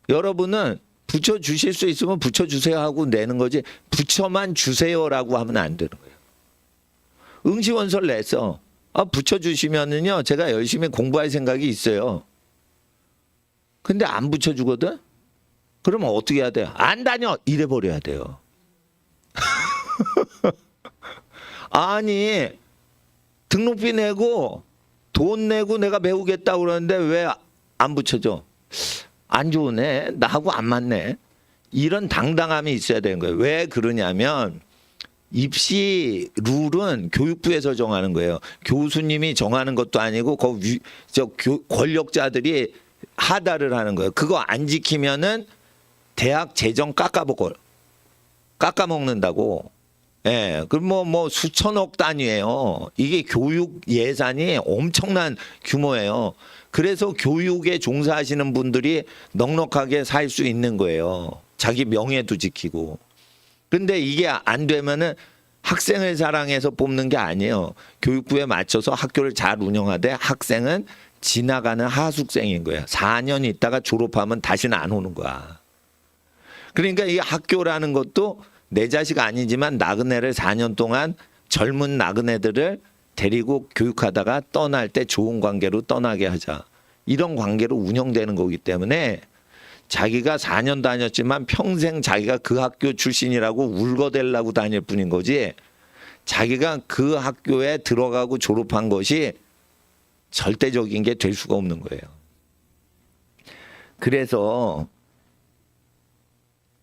여러분은 붙여주실 수 있으면 붙여주세요 하고 내는 거지 붙여만 주세요라고 하면 안 되는 거예요. 응시원서를 냈어. 붙여주시면은요 제가 열심히 공부할 생각이 있어요. 근데 안 붙여주거든? 그러면 어떻게 해야 돼요? 안 다녀! 이래버려야 돼요. 아니 등록비 내고 돈 내고 내가 배우겠다고 그러는데 왜 안 붙여줘? 안 좋으네. 나하고 안 맞네. 이런 당당함이 있어야 되는 거예요. 왜 그러냐면 입시 룰은 교육부에서 정하는 거예요. 교수님이 정하는 것도 아니고 권력자들이 하달을 하는 거예요. 그거 안 지키면은 대학 재정 깎아먹는다고. 예, 그럼 뭐 수천억 단위예요. 이게 교육 예산이 엄청난 규모예요. 그래서 교육에 종사하시는 분들이 넉넉하게 살 수 있는 거예요. 자기 명예도 지키고. 근데 이게 안 되면은 학생을 사랑해서 뽑는 게 아니에요. 교육부에 맞춰서 학교를 잘 운영하되 학생은 지나가는 하숙생인 거예요. 4년 있다가 졸업하면 다시는 안 오는 거야. 그러니까 이 학교라는 것도 내 자식 아니지만 나그네를 4년 동안 젊은 나그네들을 데리고 교육하다가 떠날 때 좋은 관계로 떠나게 하자. 이런 관계로 운영되는 거기 때문에 자기가 4년 다녔지만 평생 자기가 그 학교 출신이라고 울거대려고 다닐 뿐인 거지 자기가 그 학교에 들어가고 졸업한 것이 절대적인 게 될 수가 없는 거예요. 그래서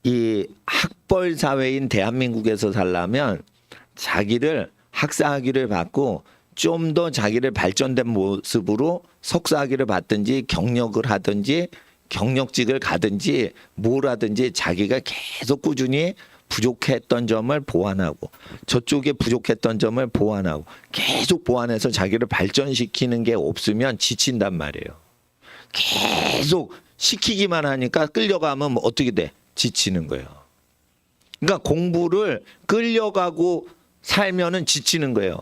이 학벌 사회인 대한민국에서 살려면 자기를 학사학위를 받고 좀 더 자기를 발전된 모습으로 석사학위를 받든지 경력을 하든지 경력직을 가든지 뭘 하든지 자기가 계속 꾸준히 부족했던 점을 보완하고 저쪽에 부족했던 점을 보완하고 계속 보완해서 자기를 발전시키는 게 없으면 지친단 말이에요. 계속 시키기만 하니까 끌려가면 어떻게 돼? 지치는 거예요. 그러니까 공부를 끌려가고 살면은 지치는 거예요.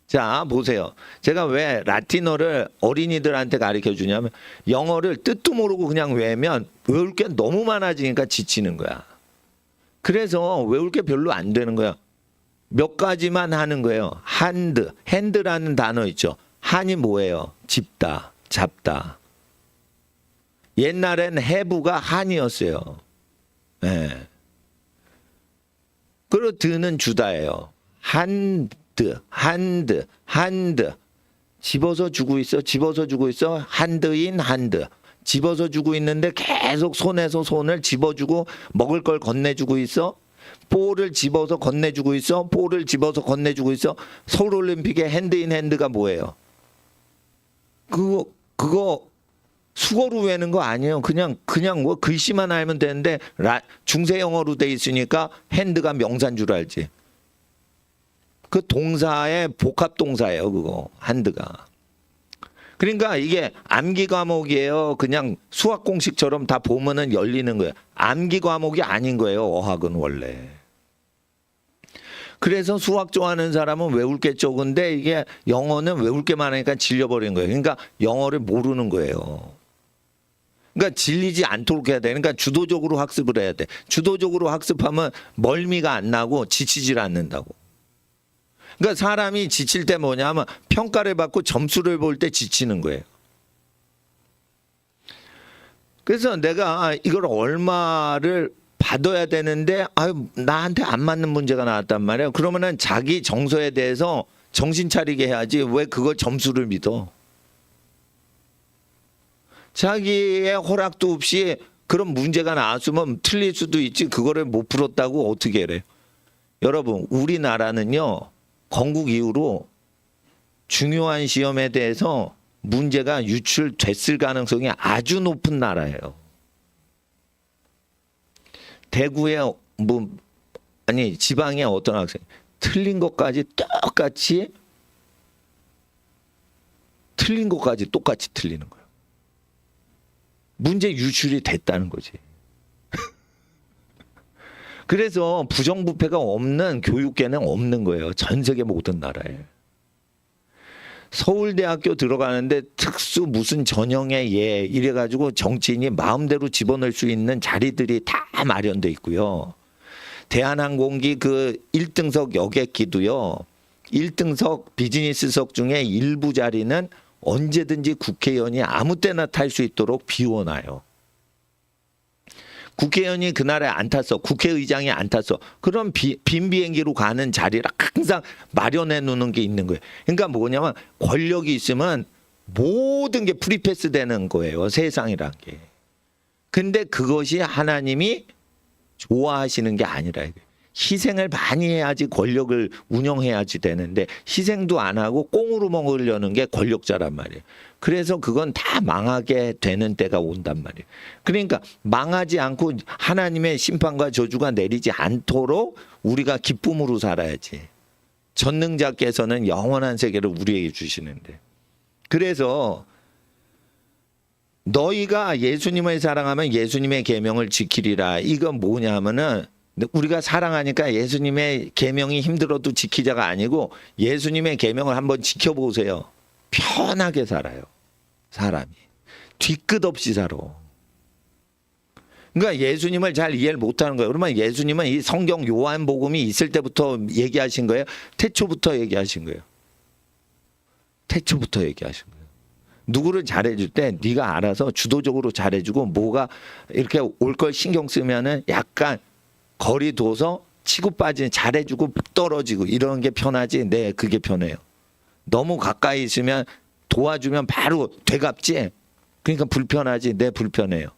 자, 보세요. 제가 왜 라틴어를 어린이들한테 가르쳐 주냐면 영어를 뜻도 모르고 그냥 외우면 외울 게 너무 많아지니까 지치는 거야. 그래서 외울 게 별로 안 되는 거야. 몇 가지만 하는 거예요. 핸드라는 단어 있죠. 한이 뭐예요? 집다, 잡다. 옛날엔 해부가 한이었어요. 예. 그리고 드는 주다예요. 한드. 집어서 주고 있어. 한드인 한드. 집어서 주고 있는데 계속 손에서 손을 집어주고 먹을 걸 건네주고 있어. 볼을 집어서 건네주고 있어. 서울올림픽의 핸드인 핸드가 뭐예요? 그거 수거로 외는 거 아니에요. 그냥 뭐 글씨만 알면 되는데 중세 영어로 돼 있으니까 핸드가 명사인 줄 알지. 그 동사의 복합 동사예요. 그거 핸드가. 그러니까 이게 암기 과목이에요. 그냥 수학 공식처럼 다 보면은 열리는 거예요. 암기 과목이 아닌 거예요. 어학은 원래. 그래서 수학 좋아하는 사람은 외울 게 적은데 이게 영어는 외울 게 많으니까 질려버리는 거예요. 그러니까 영어를 모르는 거예요. 그러니까 질리지 않도록 해야 돼. 그러니까 주도적으로 학습을 해야 돼. 주도적으로 학습하면 멀미가 안 나고 지치질 않는다고. 그러니까 사람이 지칠 때 뭐냐면 평가를 받고 점수를 볼 때 지치는 거예요. 그래서 내가 이걸 얼마를 받아야 되는데 나한테 안 맞는 문제가 나왔단 말이에요. 그러면은 자기 정서에 대해서 정신 차리게 해야지 왜 그걸 점수를 믿어. 자기의 허락도 없이 그런 문제가 나왔으면 틀릴 수도 있지 그거를 못 풀었다고 어떻게 해요. 여러분 우리나라는요. 건국 이후로 중요한 시험에 대해서 문제가 유출됐을 가능성이 아주 높은 나라예요. 대구에 지방의 어떤 학생 틀린 것까지 똑같이 틀리는 거예요. 문제 유출이 됐다는 거지. 그래서 부정부패가 없는 교육계는 없는 거예요. 전 세계 모든 나라에. 서울대학교 들어가는데 특수 무슨 전형의 이래가지고 정치인이 마음대로 집어넣을 수 있는 자리들이 다 마련돼 있고요. 대한항공기 그 1등석 여객기도요. 1등석 비즈니스석 중에 일부 자리는 언제든지 국회의원이 아무 때나 탈 수 있도록 비워놔요. 국회의원이 그날에 안 탔어. 국회의장이 안 탔어. 그럼 빈 비행기로 가는 자리를 항상 마련해 놓는 게 있는 거예요. 그러니까 뭐냐면 권력이 있으면 모든 게 프리패스 되는 거예요. 세상이란 게. 근데 그것이 하나님이 좋아하시는 게 아니라 희생을 많이 해야지 권력을 운영해야지 되는데 희생도 안 하고 꽁으로 먹으려는 게 권력자란 말이에요. 그래서 그건 다 망하게 되는 때가 온단 말이에요. 그러니까 망하지 않고 하나님의 심판과 저주가 내리지 않도록 우리가 기쁨으로 살아야지. 전능자께서는 영원한 세계를 우리에게 주시는데. 그래서 너희가 예수님을 사랑하면 예수님의 계명을 지키리라. 이건 뭐냐 하면은 우리가 사랑하니까 예수님의 계명이 힘들어도 지키자가 아니고 예수님의 계명을 한번 지켜보세요. 편하게 살아요. 사람이. 뒤끝 없이 살아. 그러니까 예수님을 잘 이해를 못하는 거예요. 그러면 예수님은 이 성경 요한복음이 있을 때부터 얘기하신 거예요? 태초부터 얘기하신 거예요? 태초부터 얘기하신 거예요. 누구를 잘해줄 때 네가 알아서 주도적으로 잘해주고 뭐가 이렇게 올 걸 신경 쓰면은 약간 거리 둬서 치고 빠지는 잘해주고 떨어지고 이런 게 편하지. 네, 그게 편해요. 너무 가까이 있으면 도와주면 바로 되갚지. 그러니까 불편하지. 네, 불편해요.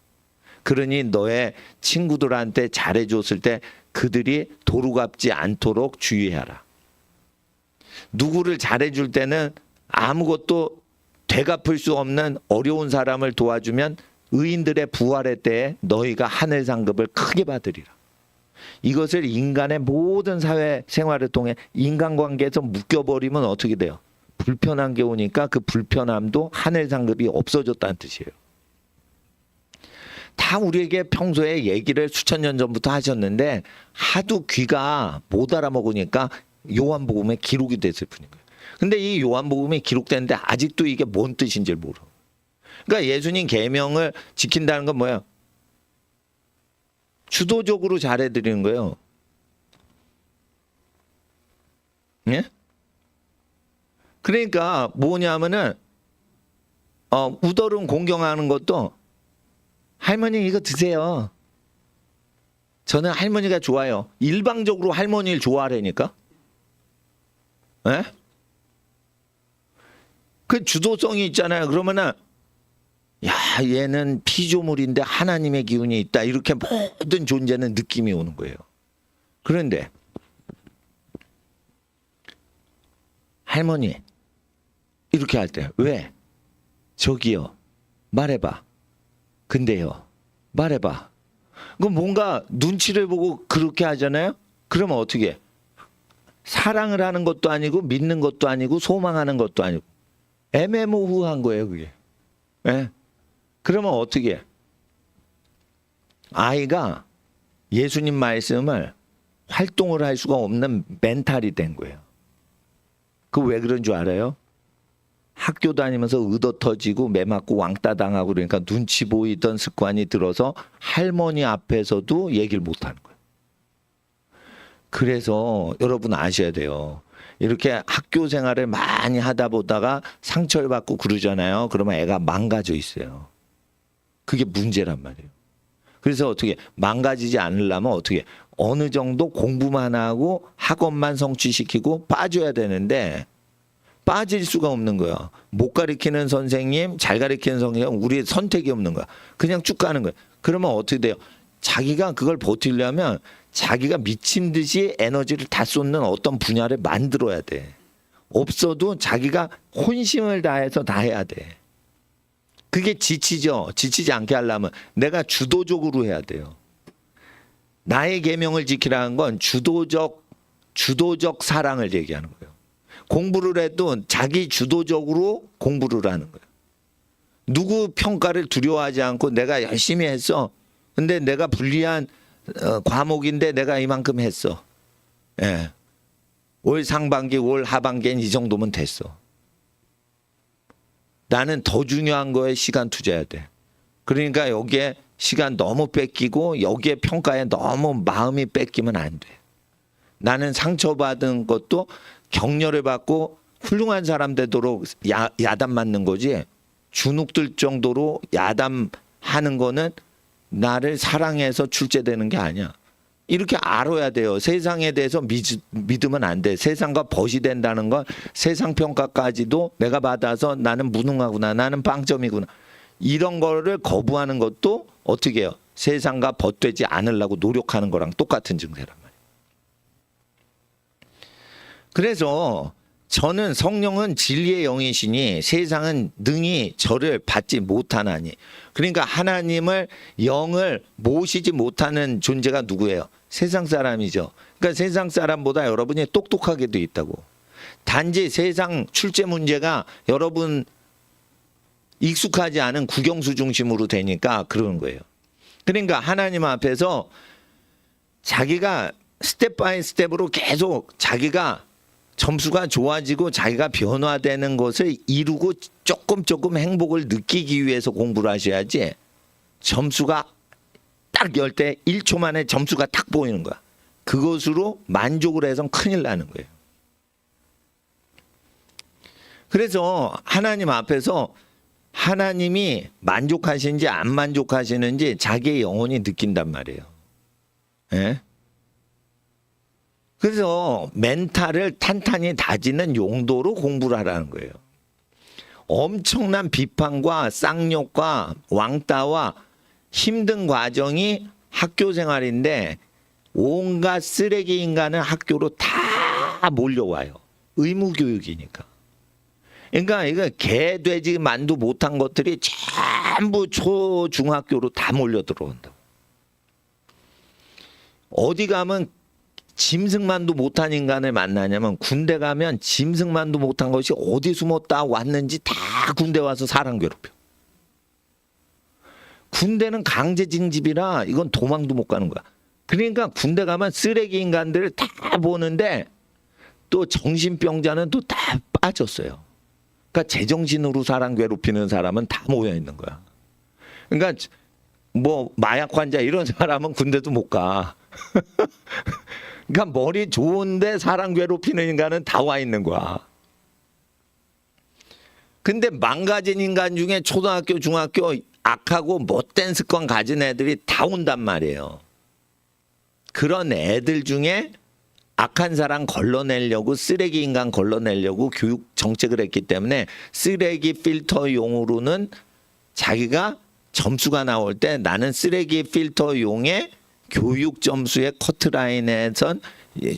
그러니 너의 친구들한테 잘해줬을 때 그들이 도루갚지 않도록 주의하라. 누구를 잘해줄 때는 아무것도 되갚을 수 없는 어려운 사람을 도와주면 의인들의 부활의 때에 너희가 하늘 상급을 크게 받으리라. 이것을 인간의 모든 사회 생활을 통해 인간관계에서 묶여버리면 어떻게 돼요? 불편한 게 오니까 그 불편함도 하늘 상급이 없어졌다는 뜻이에요. 다 우리에게 평소에 얘기를 수천 년 전부터 하셨는데 하도 귀가 못 알아먹으니까 요한복음에 기록이 됐을 뿐인 거예요. 근데 이 요한복음이 기록됐는데 아직도 이게 뭔 뜻인지 모르. 그러니까 예수님 계명을 지킨다는 건 뭐야? 주도적으로 잘해드리는 거예요. 예? 그러니까 뭐냐면은 우더름 공경하는 것도 할머니 이거 드세요. 저는 할머니가 좋아요. 일방적으로 할머니를 좋아하라니까. 예? 그 주도성이 있잖아요. 그러면은 야 얘는 피조물인데 하나님의 기운이 있다. 이렇게 모든 존재는 느낌이 오는 거예요. 그런데 할머니 이렇게 할 때 왜? 저기요 말해봐. 근데요 말해봐. 그럼 뭔가 눈치를 보고 그렇게 하잖아요. 그러면 어떻게 해? 사랑을 하는 것도 아니고 믿는 것도 아니고 소망하는 것도 아니고 애매모호한 거예요 그게. 예? 그러면 어떻게 해? 아이가 예수님 말씀을 활동을 할 수가 없는 멘탈이 된 거예요. 그 왜 그런 줄 알아요? 학교 다니면서 의도 터지고 매 맞고 왕따 당하고 그러니까 눈치 보이던 습관이 들어서 할머니 앞에서도 얘기를 못 하는 거예요. 그래서 여러분 아셔야 돼요. 이렇게 학교 생활을 많이 하다 보다가 상처를 받고 그러잖아요. 그러면 애가 망가져 있어요. 그게 문제란 말이에요. 그래서 어떻게 망가지지 않으려면 어떻게 어느 정도 공부만 하고 학업만 성취시키고 빠져야 되는데 빠질 수가 없는 거야. 못 가르치는 선생님, 잘 가르치는 선생님, 우리의 선택이 없는 거야. 그냥 쭉 가는 거야. 그러면 어떻게 돼요? 자기가 그걸 버티려면 자기가 미친 듯이 에너지를 다 쏟는 어떤 분야를 만들어야 돼. 없어도 자기가 혼심을 다해서 다 해야 돼. 그게 지치죠. 지치지 않게 하려면 내가 주도적으로 해야 돼요. 나의 계명을 지키라는 건 주도적 사랑을 얘기하는 거예요. 공부를 해도 자기 주도적으로 공부를 하는 거예요. 누구 평가를 두려워하지 않고 내가 열심히 했어. 근데 내가 불리한 과목인데 내가 이만큼 했어. 예. 올 상반기, 올 하반기엔 이 정도면 됐어. 나는 더 중요한 거에 시간 투자해야 돼. 그러니까 여기에 시간 너무 뺏기고 여기에 평가에 너무 마음이 뺏기면 안 돼. 나는 상처받은 것도 격려를 받고 훌륭한 사람 되도록 야단 맞는 거지 주눅들 정도로 야단하는 거는 나를 사랑해서 출제되는 게 아니야. 이렇게 알아야 돼요. 세상에 대해서 믿으면 안 돼. 세상과 벗이 된다는 건 세상 평가까지도 내가 받아서 나는 무능하구나. 나는 빵점이구나. 이런 거를 거부하는 것도 어떻게 해요? 세상과 벗되지 않으려고 노력하는 거랑 똑같은 증세란 말이에요. 그래서 저는 성령은 진리의 영이시니 세상은 능히 저를 받지 못하나니. 그러니까 하나님을 영을 모시지 못하는 존재가 누구예요? 세상 사람이죠. 그러니까 세상 사람보다 여러분이 똑똑하게 돼 있다고. 단지 세상 출제 문제가 여러분 익숙하지 않은 국영수 중심으로 되니까 그러는 거예요. 그러니까 하나님 앞에서 자기가 스텝 바이 스텝으로 계속 자기가 점수가 좋아지고 자기가 변화되는 것을 이루고 조금 행복을 느끼기 위해서 공부를 하셔야지 점수가 딱 열 때 1초 만에 점수가 딱 보이는 거야. 그것으로 만족을 해서는 큰일 나는 거예요. 그래서 하나님 앞에서 하나님이 만족하시는지 안 만족하시는지 자기의 영혼이 느낀단 말이에요. 예? 그래서 멘탈을 탄탄히 다지는 용도로 공부를 하라는 거예요. 엄청난 비판과 쌍욕과 왕따와 힘든 과정이 학교 생활인데 온갖 쓰레기 인간은 학교로 다 몰려와요. 의무교육이니까. 그러니까 이거 개, 돼지, 만두 못한 것들이 전부 초, 중학교로 다 몰려 들어온다. 어디 가면 짐승만도 못한 인간을 만나냐면 군대 가면 짐승만도 못한 것이 어디 숨었다 왔는지 다 군대 와서 사람 괴롭혀. 군대는 강제 징집이라 이건 도망도 못 가는 거야. 그러니까 군대 가면 쓰레기 인간들을 다 보는데 또 정신병자는 또 다 빠졌어요. 그러니까 제정신으로 사람 괴롭히는 사람은 다 모여 있는 거야. 그러니까 뭐 마약 환자 이런 사람은 군대도 못 가. 그러니까 머리 좋은데 사람 괴롭히는 인간은 다 와 있는 거야. 근데 망가진 인간 중에 초등학교, 중학교 악하고 못된 습관 가진 애들이 다 온단 말이에요. 그런 애들 중에 악한 사람 걸러내려고 쓰레기 인간 걸러내려고 교육 정책을 했기 때문에 쓰레기 필터용으로는 자기가 점수가 나올 때 나는 쓰레기 필터용의 교육 점수의 커트라인에선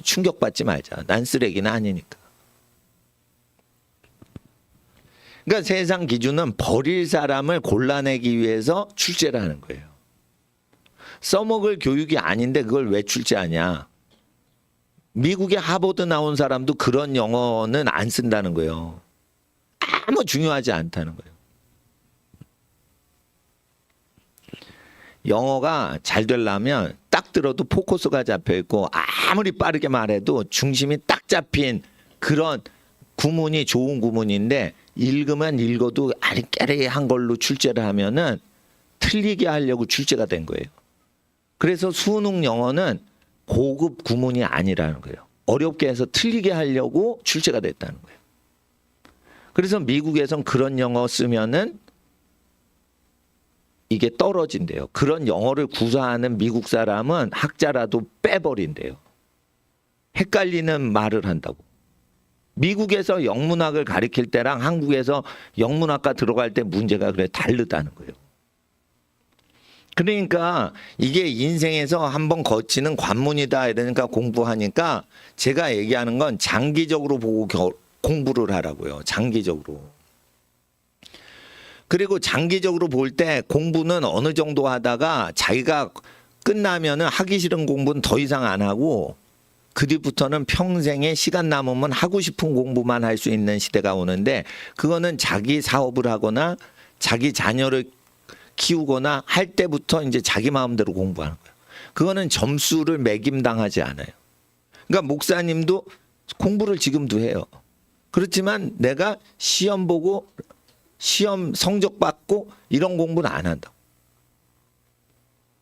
충격받지 말자. 난 쓰레기는 아니니까. 그러니까 세상 기준은 버릴 사람을 골라내기 위해서 출제를 하는 거예요. 써먹을 교육이 아닌데 그걸 왜 출제하냐. 미국의 하버드 나온 사람도 그런 영어는 안 쓴다는 거예요. 아무 중요하지 않다는 거예요. 영어가 잘 되려면 딱 들어도 포커스가 잡혀 있고 아무리 빠르게 말해도 중심이 딱 잡힌 그런 구문이 좋은 구문인데 읽으면 읽어도 아리까리한 걸로 출제를 하면은 틀리게 하려고 출제가 된 거예요. 그래서 수능 영어는 고급 구문이 아니라는 거예요. 어렵게 해서 틀리게 하려고 출제가 됐다는 거예요. 그래서 미국에선 그런 영어 쓰면은 이게 떨어진대요. 그런 영어를 구사하는 미국 사람은 학자라도 빼버린대요. 헷갈리는 말을 한다고. 미국에서 영문학을 가리킬 때랑 한국에서 영문학과 들어갈 때 문제가 그래 다르다는 거예요. 그러니까 이게 인생에서 한번 거치는 관문이다 이러니까 공부하니까 제가 얘기하는 건 장기적으로 보고 공부를 하라고요. 장기적으로. 그리고 장기적으로 볼 때 공부는 어느 정도 하다가 자기가 끝나면은 하기 싫은 공부는 더 이상 안 하고 그 뒤부터는 평생에 시간 남으면 하고 싶은 공부만 할 수 있는 시대가 오는데 그거는 자기 사업을 하거나 자기 자녀를 키우거나 할 때부터 이제 자기 마음대로 공부하는 거예요. 그거는 점수를 매김당하지 않아요. 그러니까 목사님도 공부를 지금도 해요. 그렇지만 내가 시험 보고 시험 성적 받고 이런 공부는 안 한다고.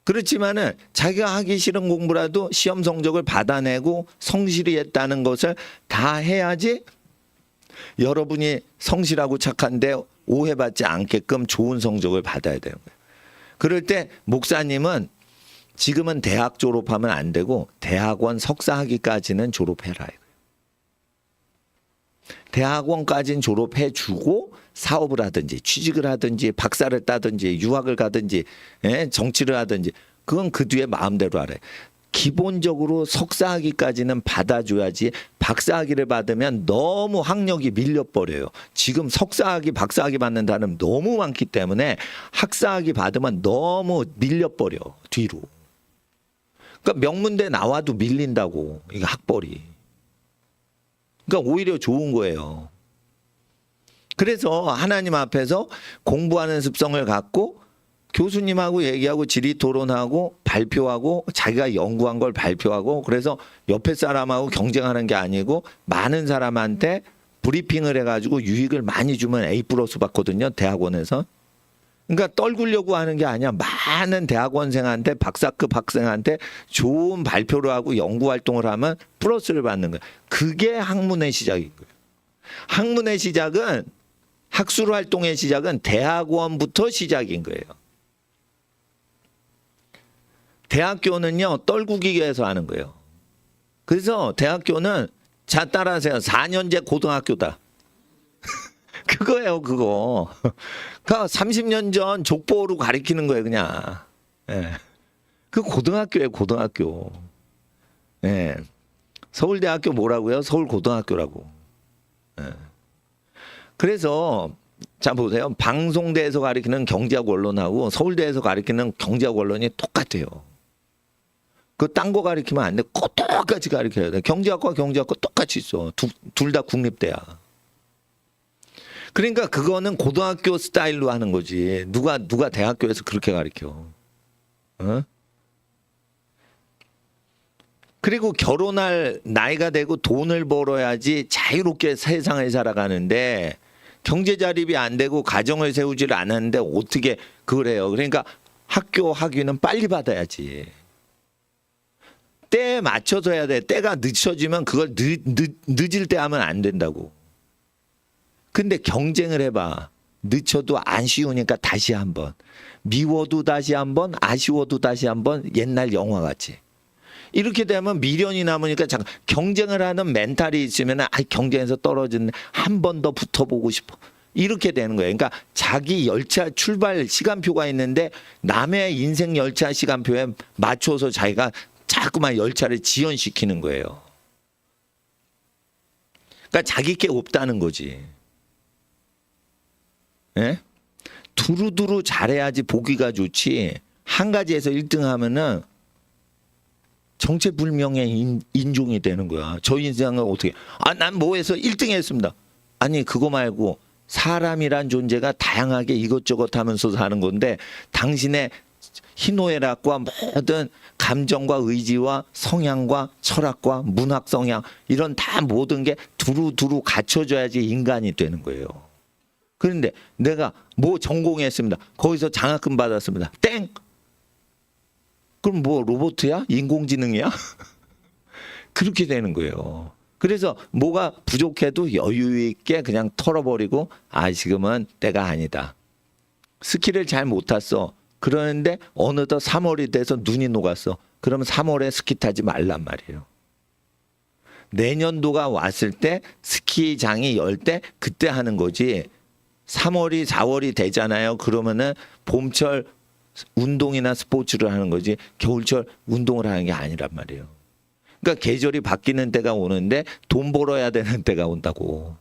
그렇지만은 자기가 하기 싫은 공부라도 시험 성적을 받아내고 성실히 했다는 것을 다 해야지 여러분이 성실하고 착한데 오해받지 않게끔 좋은 성적을 받아야 되는 거예요. 그럴 때 목사님은 지금은 대학 졸업하면 안 되고 대학원 석사 학위까지는 졸업해라. 대학원까지는 졸업해 주고 사업을 하든지 취직을 하든지 박사를 따든지 유학을 가든지 정치를 하든지 그건 그 뒤에 마음대로 하래. 기본적으로 석사학위까지는 받아줘야지 박사학위를 받으면 너무 학력이 밀려버려요. 지금 석사학위 박사학위 받는 사람 너무 많기 때문에 학사학위 받으면 너무 밀려버려 뒤로. 그러니까 명문대 나와도 밀린다고 이게 학벌이. 그러니까 오히려 좋은 거예요. 그래서 하나님 앞에서 공부하는 습성을 갖고 교수님하고 얘기하고 질의 토론하고 발표하고 자기가 연구한 걸 발표하고 그래서 옆에 사람하고 경쟁하는 게 아니고 많은 사람한테 브리핑을 해가지고 유익을 많이 주면 A+ 받거든요. 대학원에서. 그러니까 떨구려고 하는 게 아니야. 많은 대학원생한테 박사급 학생한테 좋은 발표를 하고 연구활동을 하면 플러스를 받는 거예요. 그게 학문의 시작인 거예요. 학문의 시작은 학술 활동의 시작은 대학원부터 시작인 거예요. 대학교는요 떨구기 위해서 하는 거예요. 그래서 대학교는 자 따라하세요. 4년제 고등학교다. 그거예요 그거. 그러니까 30년 전 족보로 가리키는 거예요 그냥. 예. 그 고등학교예요 고등학교. 예. 서울대학교 뭐라고요? 서울고등학교라고. 예. 그래서 자 보세요. 방송대에서 가리키는 경제학 원론하고 서울대에서 가리키는 경제학 원론이 똑같아요. 그 딴 거 가리키면 안 돼. 똑같이 가리켜야 돼. 경제학과 경제학과 똑같이 있어. 둘 다 국립대야. 그러니까 그거는 고등학교 스타일로 하는 거지. 누가 대학교에서 그렇게 가르쳐. 어? 그리고 결혼할 나이가 되고 돈을 벌어야지 자유롭게 세상을 살아가는데 경제 자립이 안 되고 가정을 세우지를 않았는데 어떻게 그래요. 그러니까 학교 학위는 빨리 받아야지. 때에 맞춰서 해야 돼. 때가 늦춰지면 그걸 늦을 때 하면 안 된다고. 근데 경쟁을 해봐. 늦춰도 안 쉬우니까 다시 한번. 미워도 다시 한번, 아쉬워도 다시 한번, 옛날 영화 같이. 이렇게 되면 미련이 남으니까 잠깐 경쟁을 하는 멘탈이 있으면 경쟁에서 떨어졌네. 한 번 더 붙어보고 싶어. 이렇게 되는 거예요. 그러니까 자기 열차 출발 시간표가 있는데 남의 인생 열차 시간표에 맞춰서 자기가 자꾸만 열차를 지연시키는 거예요. 그러니까 자기 게 없다는 거지. 예? 두루두루 잘해야지 보기가 좋지. 한 가지에서 1등 하면은 정체불명의 인종이 되는 거야. 저 인생은 어떻게? 난 뭐해서 1등 했습니다. 아니 그거 말고 사람이란 존재가 다양하게 이것저것 하면서 사는 건데 당신의 희노애락과 모든 감정과 의지와 성향과 철학과 문학 성향 이런 다 모든 게 두루두루 갖춰져야지 인간이 되는 거예요. 그런데 내가 뭐 전공했습니다. 거기서 장학금 받았습니다. 땡! 그럼 뭐 로봇이야? 인공지능이야? 그렇게 되는 거예요. 그래서 뭐가 부족해도 여유 있게 그냥 털어버리고 지금은 때가 아니다. 스키를 잘 못 탔어. 그러는데 어느덧 3월이 돼서 눈이 녹았어. 그러면 3월에 스키 타지 말란 말이에요. 내년도가 왔을 때 스키장이 열 때 그때 하는 거지. 3월이 4월이 되잖아요. 그러면은 봄철 운동이나 스포츠를 하는 거지 겨울철 운동을 하는 게 아니란 말이에요. 그러니까 계절이 바뀌는 때가 오는데 돈 벌어야 되는 때가 온다고.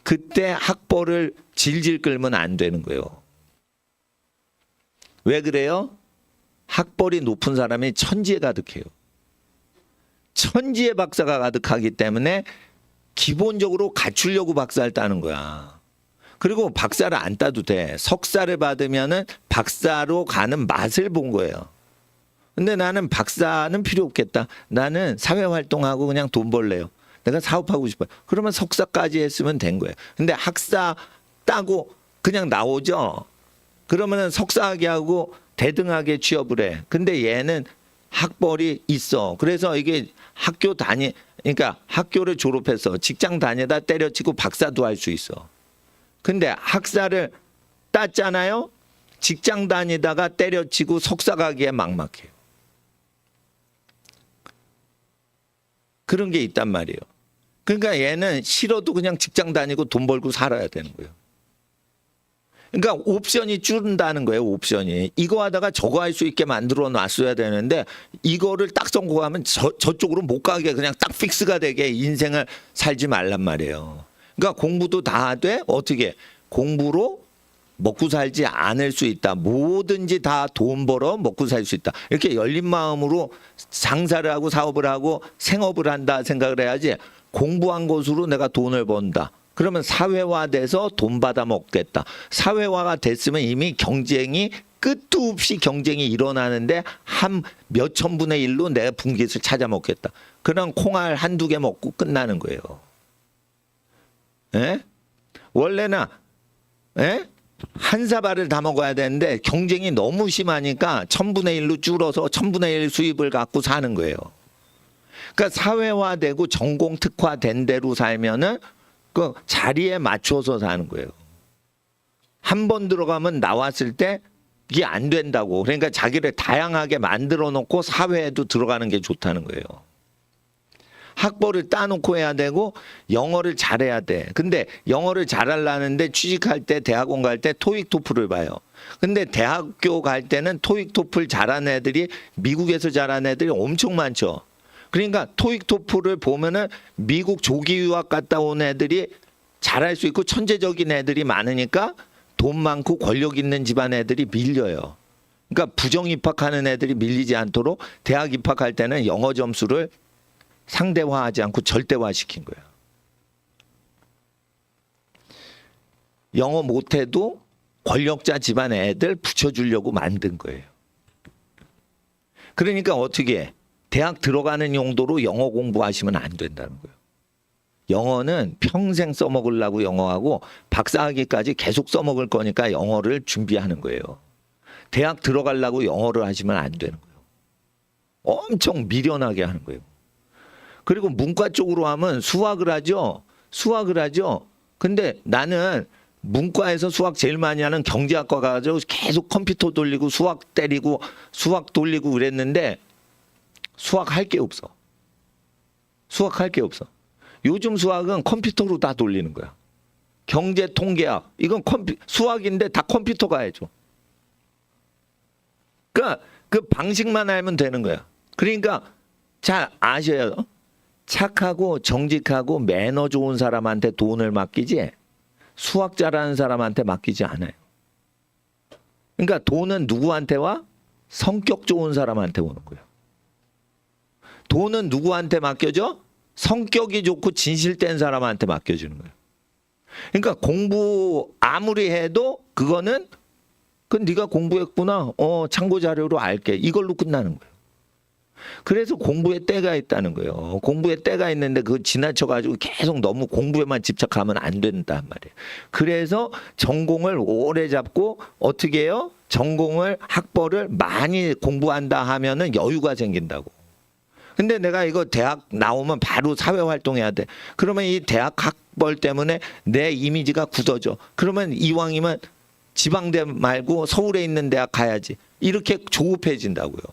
그때 학벌을 질질 끌면 안 되는 거예요. 왜 그래요? 학벌이 높은 사람이 천지에 가득해요. 천지에 박사가 가득하기 때문에 기본적으로 갖추려고 박사를 따는 거야. 그리고 박사를 안 따도 돼. 석사를 받으면은 박사로 가는 맛을 본 거예요. 근데 나는 박사는 필요 없겠다. 나는 사회활동하고 그냥 돈 벌래요. 내가 사업하고 싶어요. 그러면 석사까지 했으면 된 거예요. 근데 학사 따고 그냥 나오죠. 그러면은 석사학위 하고 대등하게 취업을 해. 근데 얘는 학벌이 있어. 그래서 이게 그러니까 학교를 졸업해서 직장 다니다 때려치고 박사도 할 수 있어. 근데 학사를 땄잖아요. 직장 다니다가 때려치고 석사 가기에 막막해요. 그런 게 있단 말이에요. 그러니까 얘는 싫어도 그냥 직장 다니고 돈 벌고 살아야 되는 거예요. 그러니까 옵션이 줄는다는 거예요. 옵션이. 이거 하다가 저거 할 수 있게 만들어 놨어야 되는데 이거를 딱 성공하면 저쪽으로 못 가게 그냥 딱 픽스가 되게 인생을 살지 말란 말이에요. 그러니까 공부도 다 하되 어떻게 공부로 먹고 살지 않을 수 있다. 뭐든지 다 돈 벌어 먹고 살 수 있다. 이렇게 열린 마음으로 장사를 하고 사업을 하고 생업을 한다 생각을 해야지. 공부한 것으로 내가 돈을 번다. 그러면 사회화돼서 돈 받아 먹겠다. 사회화가 됐으면 이미 경쟁이 끝도 없이 경쟁이 일어나는데 한 몇천 분의 1로 내가 분깃을 찾아 먹겠다. 그런 콩알 한두 개 먹고 끝나는 거예요. 예? 원래는 한 사발을 다 먹어야 되는데 경쟁이 너무 심하니까 1000분의 1로 줄어서 1000분의 1 수입을 갖고 사는 거예요. 그러니까 사회화되고 전공 특화된 대로 살면은 그 자리에 맞춰서 사는 거예요. 한 번 들어가면 나왔을 때 이게 안 된다고. 그러니까 자기를 다양하게 만들어 놓고 사회에도 들어가는 게 좋다는 거예요. 학벌을 따놓고 해야 되고 영어를 잘해야 돼. 근데 영어를 잘하려는데 취직할 때 대학원 갈 때 토익 토플을 봐요. 근데 대학교 갈 때는 토익 토플 잘하는 애들이 미국에서 잘하는 애들이 엄청 많죠. 그러니까 토익 토플을 보면은 미국 조기 유학 갔다 온 애들이 잘할 수 있고 천재적인 애들이 많으니까 돈 많고 권력 있는 집안 애들이 밀려요. 그러니까 부정 입학하는 애들이 밀리지 않도록 대학 입학할 때는 영어 점수를 상대화하지 않고 절대화시킨 거예요. 영어 못해도 권력자 집안 애들 붙여주려고 만든 거예요. 그러니까 어떻게 해? 대학 들어가는 용도로 영어 공부하시면 안 된다는 거예요. 영어는 평생 써먹으려고 영어하고 박사학위까지 계속 써먹을 거니까 영어를 준비하는 거예요. 대학 들어가려고 영어를 하시면 안 되는 거예요. 엄청 미련하게 하는 거예요. 그리고 문과 쪽으로 하면 수학을 하죠. 수학을 하죠. 근데 나는 문과에서 수학 제일 많이 하는 경제학과 가서 계속 컴퓨터 돌리고 수학 때리고 수학 돌리고 그랬는데 수학 할 게 없어. 수학 할 게 없어. 요즘 수학은 컴퓨터로 다 돌리는 거야. 경제 통계학 이건 수학인데 다 컴퓨터가 해줘. 그러니까 그 방식만 알면 되는 거야. 그러니까 잘 아셔요. 착하고 정직하고 매너 좋은 사람한테 돈을 맡기지 수학 잘하는 사람한테 맡기지 않아요. 그러니까 돈은 누구한테 와? 성격 좋은 사람한테 오는 거예요. 돈은 누구한테 맡겨져? 성격이 좋고 진실된 사람한테 맡겨주는 거예요. 그러니까 공부 아무리 해도 그거는 네가 공부했구나. 참고 자료로 알게. 이걸로 끝나는 거예요. 그래서 공부에 때가 있다는 거예요. 공부에 때가 있는데 그거 지나쳐가지고 계속 너무 공부에만 집착하면 안 된단 말이에요. 그래서 전공을 오래 잡고 어떻게 해요? 전공을 학벌을 많이 공부한다 하면은 여유가 생긴다고. 근데 내가 이거 대학 나오면 바로 사회활동해야 돼. 그러면 이 대학 학벌 때문에 내 이미지가 굳어져. 그러면 이왕이면 지방대 말고 서울에 있는 대학 가야지. 이렇게 조급해진다고요.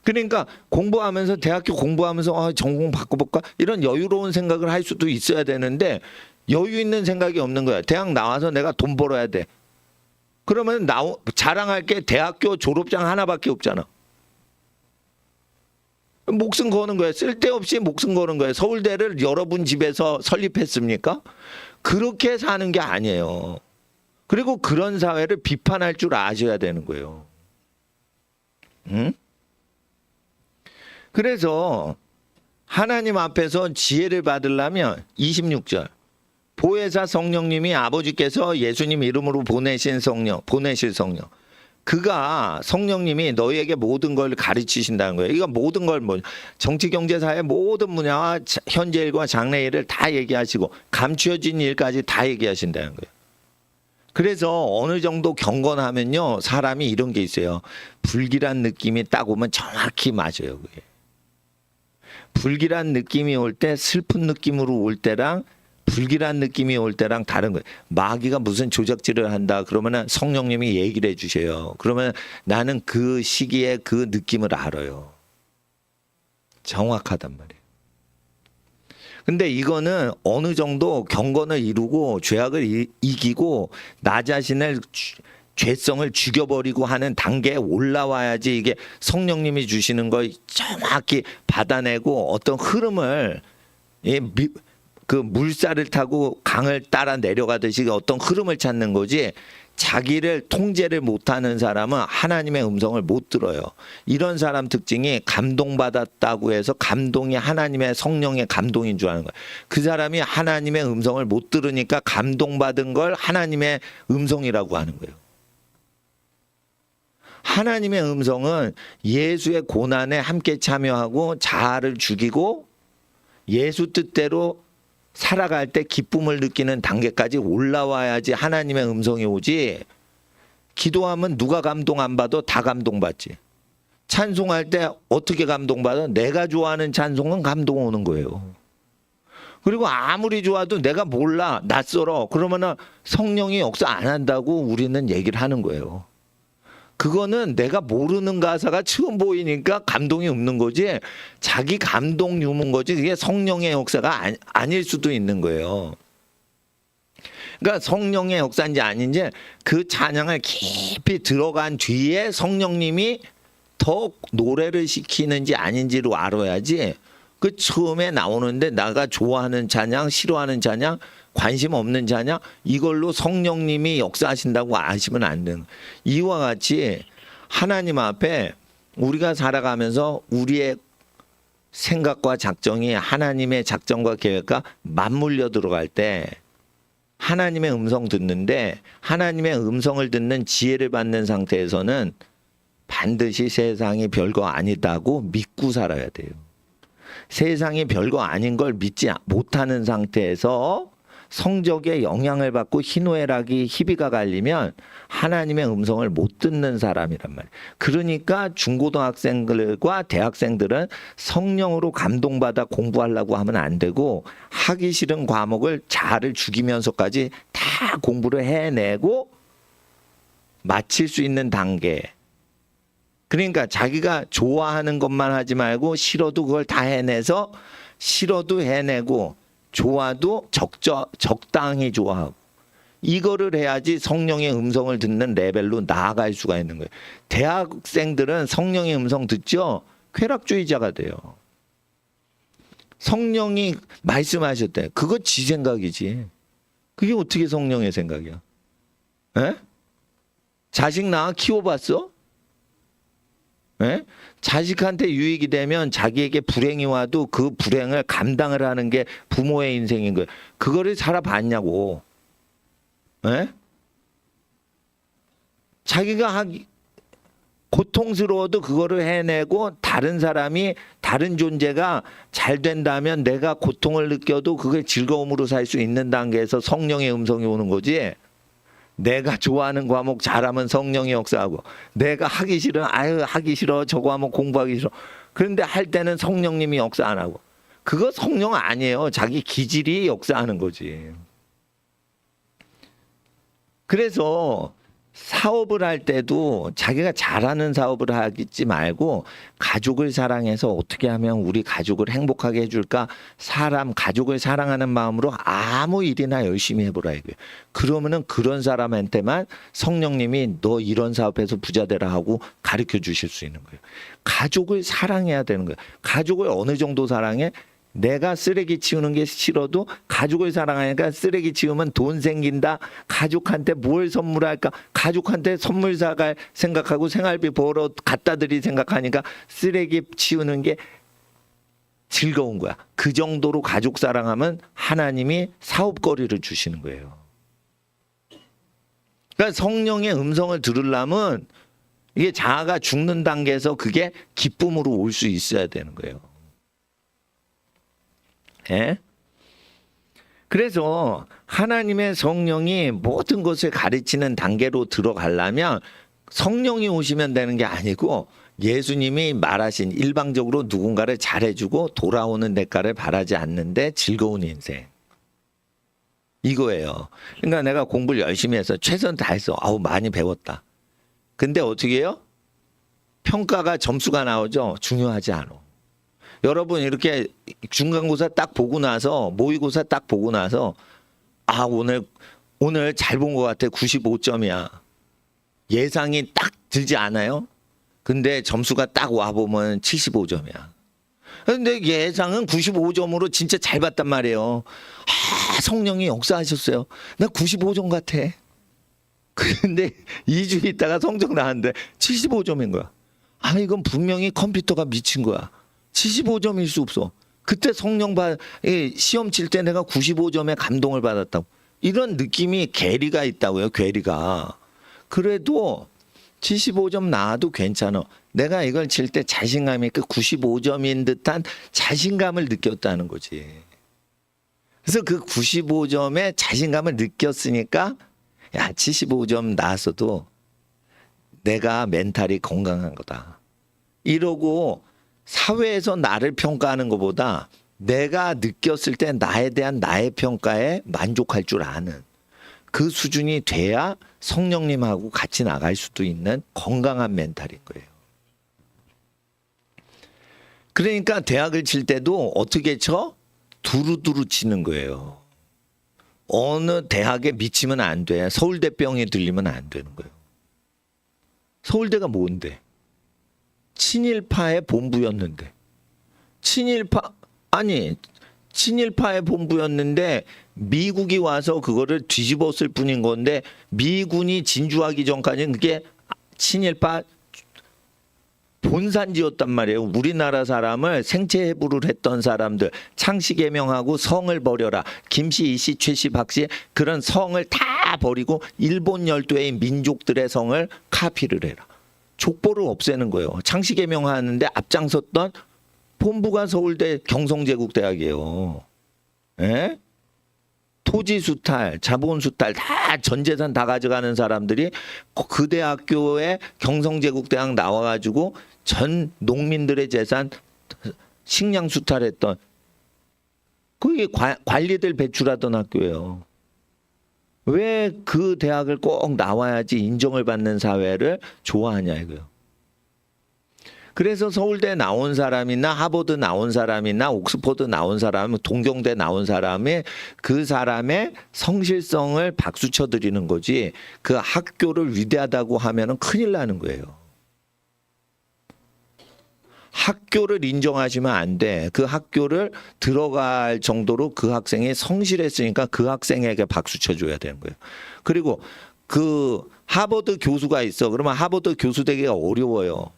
그러니까 공부하면서 대학교 공부하면서 전공 바꿔볼까? 이런 여유로운 생각을 할 수도 있어야 되는데 여유 있는 생각이 없는 거야. 대학 나와서 내가 돈 벌어야 돼. 그러면 자랑할 게 대학교 졸업장 하나밖에 없잖아. 목숨 거는 거예요. 쓸데없이 목숨 거는 거예요. 서울대를 여러분 집에서 설립했습니까? 그렇게 사는 게 아니에요. 그리고 그런 사회를 비판할 줄 아셔야 되는 거예요. 응? 그래서 하나님 앞에서 지혜를 받으려면 26절 보혜사 성령님이 아버지께서 예수님 이름으로 보내실 성령 그가 성령님이 너희에게 모든 걸 가르치신다는 거예요. 이거 모든 걸 정치, 경제, 사회 모든 분야와 현재 일과 장래 일을 다 얘기하시고 감추어진 일까지 다 얘기하신다는 거예요. 그래서 어느 정도 경건하면요 사람이 이런 게 있어요. 불길한 느낌이 딱 오면 정확히 맞아요. 그게. 불길한 느낌이 올 때 슬픈 느낌으로 올 때랑 불길한 느낌이 올 때랑 다른 거예요. 마귀가 무슨 조작질을 한다 그러면은 성령님이 얘기를 해주셔요. 그러면 나는 그 시기에 그 느낌을 알아요. 정확하단 말이에요. 근데 이거는 어느 정도 경건을 이루고 죄악을 이기고 나 자신을 죄성을 죽여버리고 하는 단계에 올라와야지 이게 성령님이 주시는 걸 정확히 받아내고 어떤 흐름을 그 물살을 타고 강을 따라 내려가듯이 어떤 흐름을 찾는 거지 자기를 통제를 못하는 사람은 하나님의 음성을 못 들어요. 이런 사람 특징이 감동받았다고 해서 감동이 하나님의 성령의 감동인 줄 아는 거예요. 그 사람이 하나님의 음성을 못 들으니까 감동받은 걸 하나님의 음성이라고 하는 거예요. 하나님의 음성은 예수의 고난에 함께 참여하고 자아를 죽이고 예수 뜻대로 살아갈 때 기쁨을 느끼는 단계까지 올라와야지 하나님의 음성이 오지. 기도하면 누가 감동 안 받아? 다 감동받지. 찬송할 때 어떻게 감동받아? 내가 좋아하는 찬송은 감동 오는 거예요. 그리고 아무리 좋아도 내가 몰라 낯설어 그러면은 성령이 역사 안 한다고 우리는 얘기를 하는 거예요. 그거는 내가 모르는 가사가 처음 보이니까 감동이 없는 거지 자기 감동 유무인 거지 그게 성령의 역사가 아닐 수도 있는 거예요. 그러니까 성령의 역사인지 아닌지 그 찬양을 깊이 들어간 뒤에 성령님이 더 노래를 시키는지 아닌지로 알아야지 그 처음에 나오는데 내가 좋아하는 찬양 싫어하는 찬양 관심 없는 자냐? 이걸로 성령님이 역사하신다고 아시면 안 되는. 이와 같이 하나님 앞에 우리가 살아가면서 우리의 생각과 작정이 하나님의 작정과 계획과 맞물려 들어갈 때 하나님의 음성 듣는데 하나님의 음성을 듣는 지혜를 받는 상태에서는 반드시 세상이 별거 아니다고 믿고 살아야 돼요. 세상이 별거 아닌 걸 믿지 못하는 상태에서 성적에 영향을 받고 희노애락이 희비가 갈리면 하나님의 음성을 못 듣는 사람이란 말이에요. 그러니까 중고등학생들과 대학생들은 성령으로 감동받아 공부하려고 하면 안 되고 하기 싫은 과목을 자아를 죽이면서까지 다 공부를 해내고 마칠 수 있는 단계. 그러니까 자기가 좋아하는 것만 하지 말고 싫어도 그걸 다 해내서 싫어도 해내고 좋아도 적당히 좋아하고 이거를 해야지 성령의 음성을 듣는 레벨로 나아갈 수가 있는 거예요. 대학생들은 성령의 음성 듣죠? 쾌락주의자가 돼요. 성령이 말씀하셨대. 그거 지 생각이지. 그게 어떻게 성령의 생각이야? 에? 자식 낳아 키워봤어? 에? 자식한테 유익이 되면 자기에게 불행이 와도 그 불행을 감당을 하는 게 부모의 인생인 거예요. 그거를 살아봤냐고. 에? 자기가 고통스러워도 그거를 해내고 다른 사람이 다른 존재가 잘 된다면 내가 고통을 느껴도 그게 즐거움으로 살 수 있는 단계에서 성령의 음성이 오는 거지. 내가 좋아하는 과목 잘하면 성령이 역사하고 내가 하기 싫어 하기 싫어 저 과목 공부하기 싫어 그런데 할 때는 성령님이 역사 안 하고 그거 성령 아니에요. 자기 기질이 역사하는 거지. 그래서 사업을 할 때도 자기가 잘하는 사업을 하지 말고 가족을 사랑해서 어떻게 하면 우리 가족을 행복하게 해줄까 가족을 사랑하는 마음으로 아무 일이나 열심히 해보라 이거예요. 그러면은 그런 사람한테만 성령님이 너 이런 사업해서 부자 되라 하고 가르쳐 주실 수 있는 거예요. 가족을 사랑해야 되는 거예요. 가족을 어느 정도 사랑해? 내가 쓰레기 치우는 게 싫어도 가족을 사랑하니까 쓰레기 치우면 돈 생긴다. 가족한테 뭘 선물할까? 가족한테 선물 사갈 생각하고 생활비 벌어 갖다 드릴 생각하니까 쓰레기 치우는 게 즐거운 거야. 그 정도로 가족 사랑하면 하나님이 사업거리를 주시는 거예요. 그러니까 성령의 음성을 들으려면 이게 자아가 죽는 단계에서 그게 기쁨으로 올 수 있어야 되는 거예요. 예? 그래서 하나님의 성령이 모든 것을 가르치는 단계로 들어가려면 성령이 오시면 되는 게 아니고 예수님이 말하신 일방적으로 누군가를 잘해주고 돌아오는 대가를 바라지 않는데 즐거운 인생. 이거예요. 그러니까 내가 공부를 열심히 해서 최선 다했어. 아우 많이 배웠다. 근데 어떻게 해요? 평가가 점수가 나오죠. 중요하지 않아. 여러분 이렇게 중간고사 딱 보고 나서 모의고사 딱 보고 나서 오늘 잘 본 것 같아. 95점이야. 예상이 딱 들지 않아요? 근데 점수가 딱 와보면 75점이야. 근데 예상은 95점으로 진짜 잘 봤단 말이에요. 성령이 역사하셨어요. 나 95점 같아. 근데 2주 있다가 성적 나왔는데 75점인 거야. 이건 분명히 컴퓨터가 미친 거야. 75점일 수 없어. 그때 시험 칠 때 내가 95점에 감동을 받았다고. 이런 느낌이 괴리가 있다고요. 괴리가. 그래도 75점 나와도 괜찮아. 내가 이걸 칠 때 자신감이 95점인 듯한 자신감을 느꼈다는 거지. 그래서 그 95점에 자신감을 느꼈으니까 75점 나왔어도 내가 멘탈이 건강한 거다. 이러고 사회에서 나를 평가하는 것보다 내가 느꼈을 때 나에 대한 나의 평가에 만족할 줄 아는 그 수준이 돼야 성령님하고 같이 나갈 수도 있는 건강한 멘탈인 거예요. 그러니까 대학을 칠 때도 어떻게 쳐? 두루두루 치는 거예요. 어느 대학에 미치면 안 돼. 서울대병에 들리면 안 되는 거예요. 서울대가 뭔데? 친일파의 본부였는데 친일파의 본부였는데 미국이 와서 그거를 뒤집었을 뿐인 건데 미군이 진주하기 전까지는 그게 친일파 본산지였단 말이에요. 우리나라 사람을 생체 해부를 했던 사람들, 창씨개명하고 성을 버려라. 김씨, 이씨, 최씨, 박씨 그런 성을 다 버리고 일본 열도의 민족들의 성을 카피를 해라. 족보를 없애는 거예요. 창씨개명하는데 앞장섰던 본부가 서울대 경성제국대학이에요. 예? 토지 수탈, 자본 수탈 다 전 재산 다 가져가는 사람들이 그 대학교에 경성제국대학 나와가지고 전 농민들의 재산 식량 수탈했던 그게 관리들 배출하던 학교예요. 왜 그 대학을 꼭 나와야지 인정을 받는 사회를 좋아하냐 이거요. 그래서 서울대 나온 사람이나 하버드 나온 사람이나 옥스퍼드 나온 사람, 동경대 나온 사람이 그 사람의 성실성을 박수쳐 드리는 거지 그 학교를 위대하다고 하면은 큰일 나는 거예요. 학교를 인정하시면 안 돼. 그 학교를 들어갈 정도로 그 학생이 성실했으니까 그 학생에게 박수 쳐줘야 되는 거예요. 그리고 그 하버드 교수가 있어. 그러면 하버드 교수 되기가 어려워요.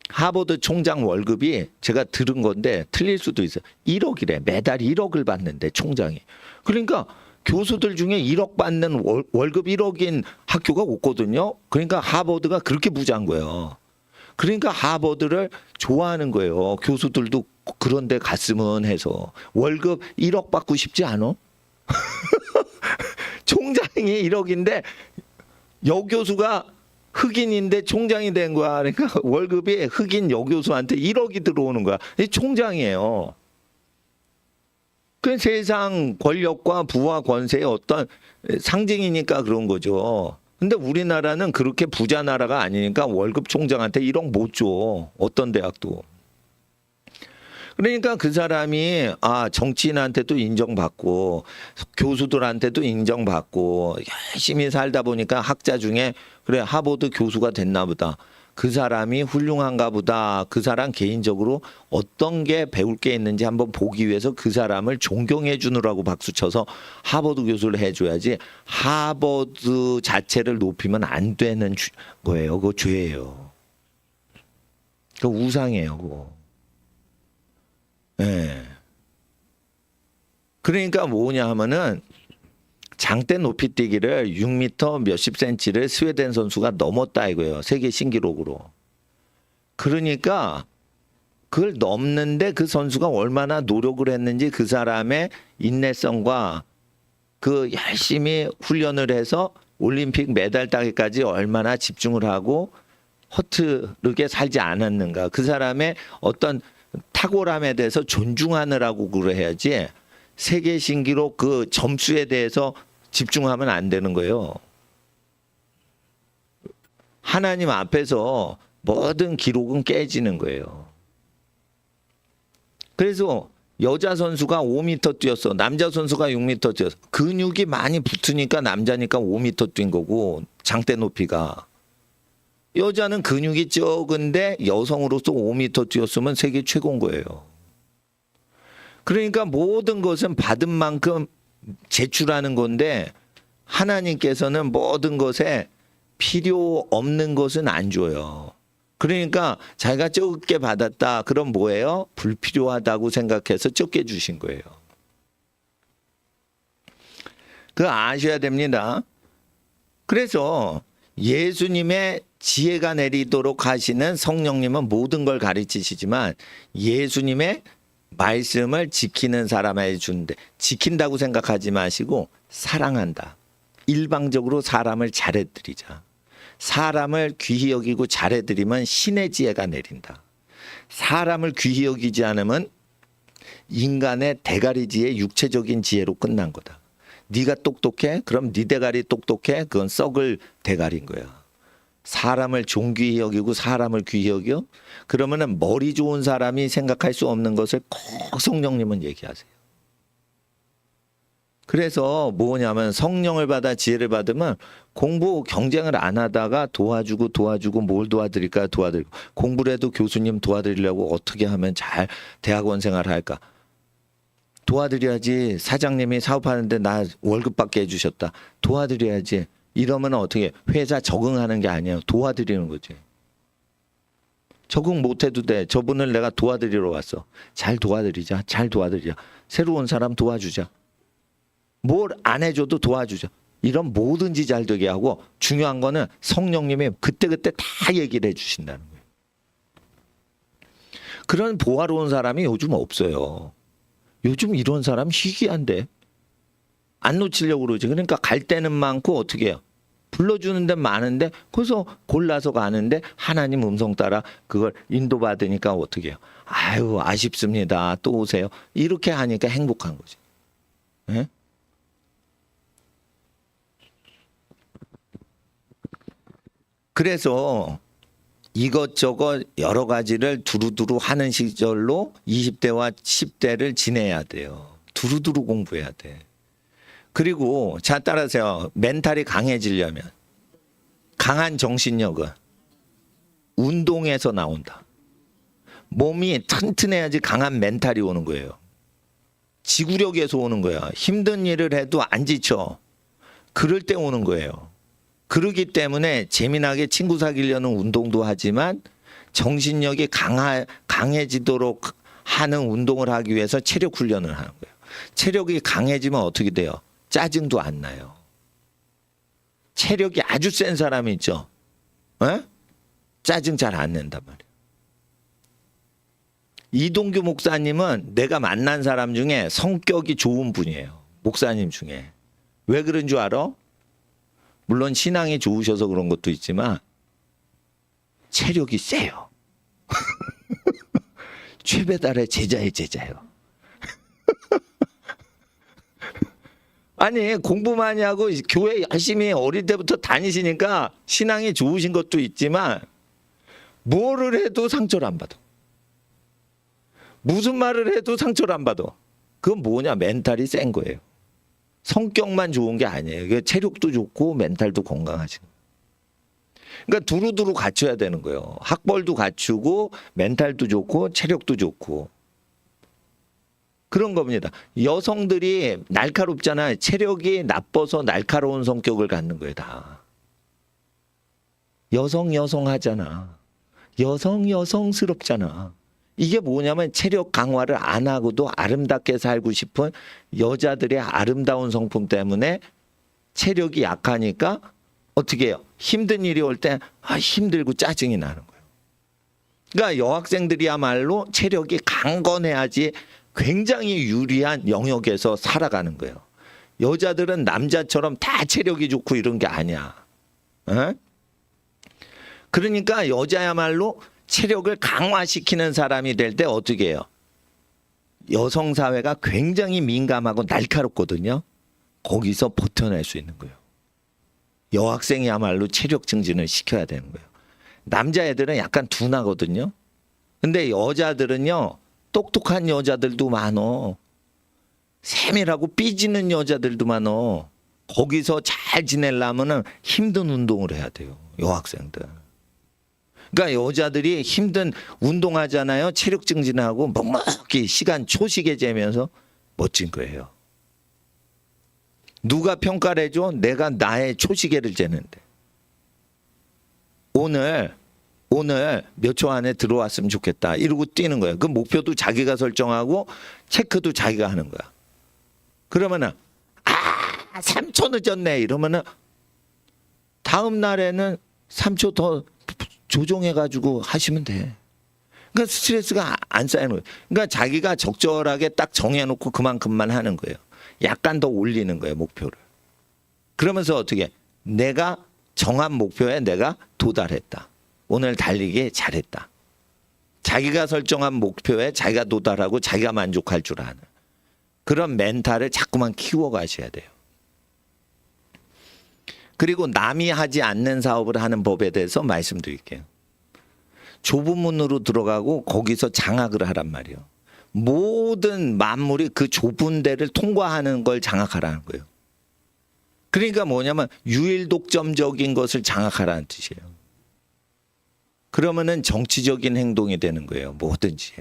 하버드 총장 월급이 제가 들은 건데 틀릴 수도 있어요. 1억이래. 매달 1억을 받는데 총장이. 그러니까 교수들 중에 1억 받는 월급 1억인 학교가 없거든요. 그러니까 하버드가 그렇게 부자인 거예요. 그러니까 하버드를 좋아하는 거예요. 교수들도 그런 데 갔으면 해서. 월급 1억 받고 싶지 않아? 총장이 1억인데 여교수가 흑인인데 총장이 된 거야. 그러니까 월급이 흑인 여교수한테 1억이 들어오는 거야. 이 총장이에요. 그 세상 권력과 부와 권세의 어떤 상징이니까 그런 거죠. 근데 우리나라는 그렇게 부자 나라가 아니니까 월급 총장한테 1억 못 줘. 어떤 대학도. 그러니까 그 사람이 정치인한테도 인정받고 교수들한테도 인정받고 열심히 살다 보니까 학자 중에 그래 하버드 교수가 됐나 보다. 그 사람이 훌륭한가 보다. 그 사람 개인적으로 어떤 게 배울 게 있는지 한번 보기 위해서 그 사람을 존경해 주느라고 박수쳐서 하버드 교수를 해줘야지 하버드 자체를 높이면 안 되는 거예요. 그거 죄예요. 그거 우상이에요. 그거. 예. 그러니까 뭐냐 하면은 장대 높이 뛰기를 6m 몇십 센치를 스웨덴 선수가 넘었다 이거예요. 세계 신기록으로. 그러니까 그걸 넘는데 그 선수가 얼마나 노력을 했는지 그 사람의 인내성과 그 열심히 훈련을 해서 올림픽 메달 따기까지 얼마나 집중을 하고 허투르게 살지 않았는가. 그 사람의 어떤 탁월함에 대해서 존중하느라고 그래야지 세계 신기록 그 점수에 대해서 집중하면 안 되는 거예요. 하나님 앞에서 모든 기록은 깨지는 거예요. 그래서 여자 선수가 5m 뛰었어. 남자 선수가 6m 뛰었어. 근육이 많이 붙으니까 남자니까 5m 뛴 거고 장대 높이가. 여자는 근육이 적은데 여성으로서 5m 뛰었으면 세계 최고인 거예요. 그러니까 모든 것은 받은 만큼 제출하는 건데 하나님께서는 모든 것에 필요 없는 것은 안 줘요. 그러니까 자기가 적게 받았다. 그럼 뭐예요? 불필요하다고 생각해서 적게 주신 거예요. 그거 아셔야 됩니다. 그래서 예수님의 지혜가 내리도록 하시는 성령님은 모든 걸 가르치시지만 예수님의 말씀을 지키는 사람에게 주는데 지킨다고 생각하지 마시고 사랑한다. 일방적으로 사람을 잘해드리자. 사람을 귀히 여기고 잘해드리면 신의 지혜가 내린다. 사람을 귀히 여기지 않으면 인간의 대가리지혜 육체적인 지혜로 끝난 거다. 네가 똑똑해? 그럼 네 대가리 똑똑해? 그건 썩을 대가리인 거야. 사람을 존귀히 여기고 사람을 귀히 여겨? 그러면은 머리 좋은 사람이 생각할 수 없는 것을 꼭 성령님은 얘기하세요. 그래서 뭐냐면 성령을 받아 지혜를 받으면 공부 경쟁을 안 하다가 도와주고 뭘 도와드릴까 도와드리고 공부를 해도 교수님 도와드리려고 어떻게 하면 잘 대학원 생활을 할까? 도와드려야지. 사장님이 사업하는데 나 월급 받게 해주셨다. 도와드려야지. 이러면 어떻게 회사 적응하는 게 아니에요. 도와드리는 거지. 적응 못해도 돼. 저분을 내가 도와드리러 왔어. 잘 도와드리자. 잘 도와드리자. 새로 온 사람 도와주자. 뭘 안 해줘도 도와주자. 이런 뭐든지 잘 되게 하고 중요한 거는 성령님이 그때그때 다 얘기를 해주신다는 거예요. 그런 보화로운 사람이 요즘 없어요. 요즘 이런 사람 희귀한데. 안 놓치려고 그러지. 그러니까 갈 데는 많고 어떻게 해요? 불러주는 데 많은데 거기서 골라서 가는데 하나님 음성 따라 그걸 인도받으니까 어떻게 해요? 아유 아쉽습니다. 또 오세요. 이렇게 하니까 행복한 거지. 예? 그래서 이것저것 여러 가지를 두루두루 하는 시절로 20대와 10대를 지내야 돼요. 두루두루 공부해야 돼. 그리고 자 따라서요. 멘탈이 강해지려면 강한 정신력은 운동에서 나온다. 몸이 튼튼해야지 강한 멘탈이 오는 거예요. 지구력에서 오는 거야. 힘든 일을 해도 안 지쳐. 그럴 때 오는 거예요. 그러기 때문에 재미나게 친구 사귀려는 운동도 하지만 정신력이 강해지도록 하는 운동을 하기 위해서 체력 훈련을 하는 거예요. 체력이 강해지면 어떻게 돼요? 짜증도 안 나요. 체력이 아주 센 사람이 있죠. 에? 짜증 잘 안 낸단 말이에요. 이동규 목사님은 내가 만난 사람 중에 성격이 좋은 분이에요. 목사님 중에. 왜 그런 줄 알아? 물론 신앙이 좋으셔서 그런 것도 있지만 체력이 세요. 최배달의 제자의 제자예요. 아니 공부 많이 하고 교회 열심히 어릴 때부터 다니시니까 신앙이 좋으신 것도 있지만 뭐를 해도 상처를 안 받아. 무슨 말을 해도 상처를 안 받아. 그건 뭐냐? 멘탈이 센 거예요. 성격만 좋은 게 아니에요. 체력도 좋고 멘탈도 건강하신 거예요. 그러니까 두루두루 갖춰야 되는 거예요. 학벌도 갖추고 멘탈도 좋고 체력도 좋고 그런 겁니다. 여성들이 날카롭잖아요. 체력이 나빠서 날카로운 성격을 갖는 거예요. 다. 여성 하잖아. 여성스럽잖아. 이게 뭐냐면 체력 강화를 안 하고도 아름답게 살고 싶은 여자들의 아름다운 성품 때문에 체력이 약하니까 어떻게 해요? 힘든 일이 올 때 힘들고 짜증이 나는 거예요. 그러니까 여학생들이야말로 체력이 강건해야지 굉장히 유리한 영역에서 살아가는 거예요. 여자들은 남자처럼 다 체력이 좋고 이런 게 아니야. 에? 그러니까 여자야말로 체력을 강화시키는 사람이 될 때 어떻게 해요? 여성 사회가 굉장히 민감하고 날카롭거든요. 거기서 버텨낼 수 있는 거예요. 여학생이야말로 체력 증진을 시켜야 되는 거예요. 남자애들은 약간 둔하거든요. 근데 여자들은요. 똑똑한 여자들도 많어. 세밀하고 삐지는 여자들도 많어. 거기서 잘 지내려면 힘든 운동을 해야 돼요. 여학생들. 그러니까 여자들이 힘든 운동하잖아요. 체력 증진하고 묵묵히 시간 초식에 재면서 멋진 거예요. 누가 평가를 해줘? 내가 나의 초시계를 재는데. 오늘 몇 초 안에 들어왔으면 좋겠다. 이러고 뛰는 거예요. 그 목표도 자기가 설정하고 체크도 자기가 하는 거야. 그러면은 3초 늦었네. 이러면은 다음 날에는 3초 더 조정해가지고 하시면 돼. 그러니까 스트레스가 안 쌓이는 거예요. 그러니까 자기가 적절하게 딱 정해놓고 그만큼만 하는 거예요. 약간 더 올리는 거예요, 목표를. 그러면서 어떻게 내가 정한 목표에 내가 도달했다. 오늘 달리기 잘했다. 자기가 설정한 목표에 자기가 도달하고 자기가 만족할 줄 아는 그런 멘탈을 자꾸만 키워가셔야 돼요. 그리고 남이 하지 않는 사업을 하는 법에 대해서 말씀드릴게요. 좁은 문으로 들어가고 거기서 장악을 하란 말이에요. 모든 만물이 그 좁은 데를 통과하는 걸 장악하라는 거예요. 그러니까 뭐냐면 유일독점적인 것을 장악하라는 뜻이에요. 그러면은 정치적인 행동이 되는 거예요. 뭐든지.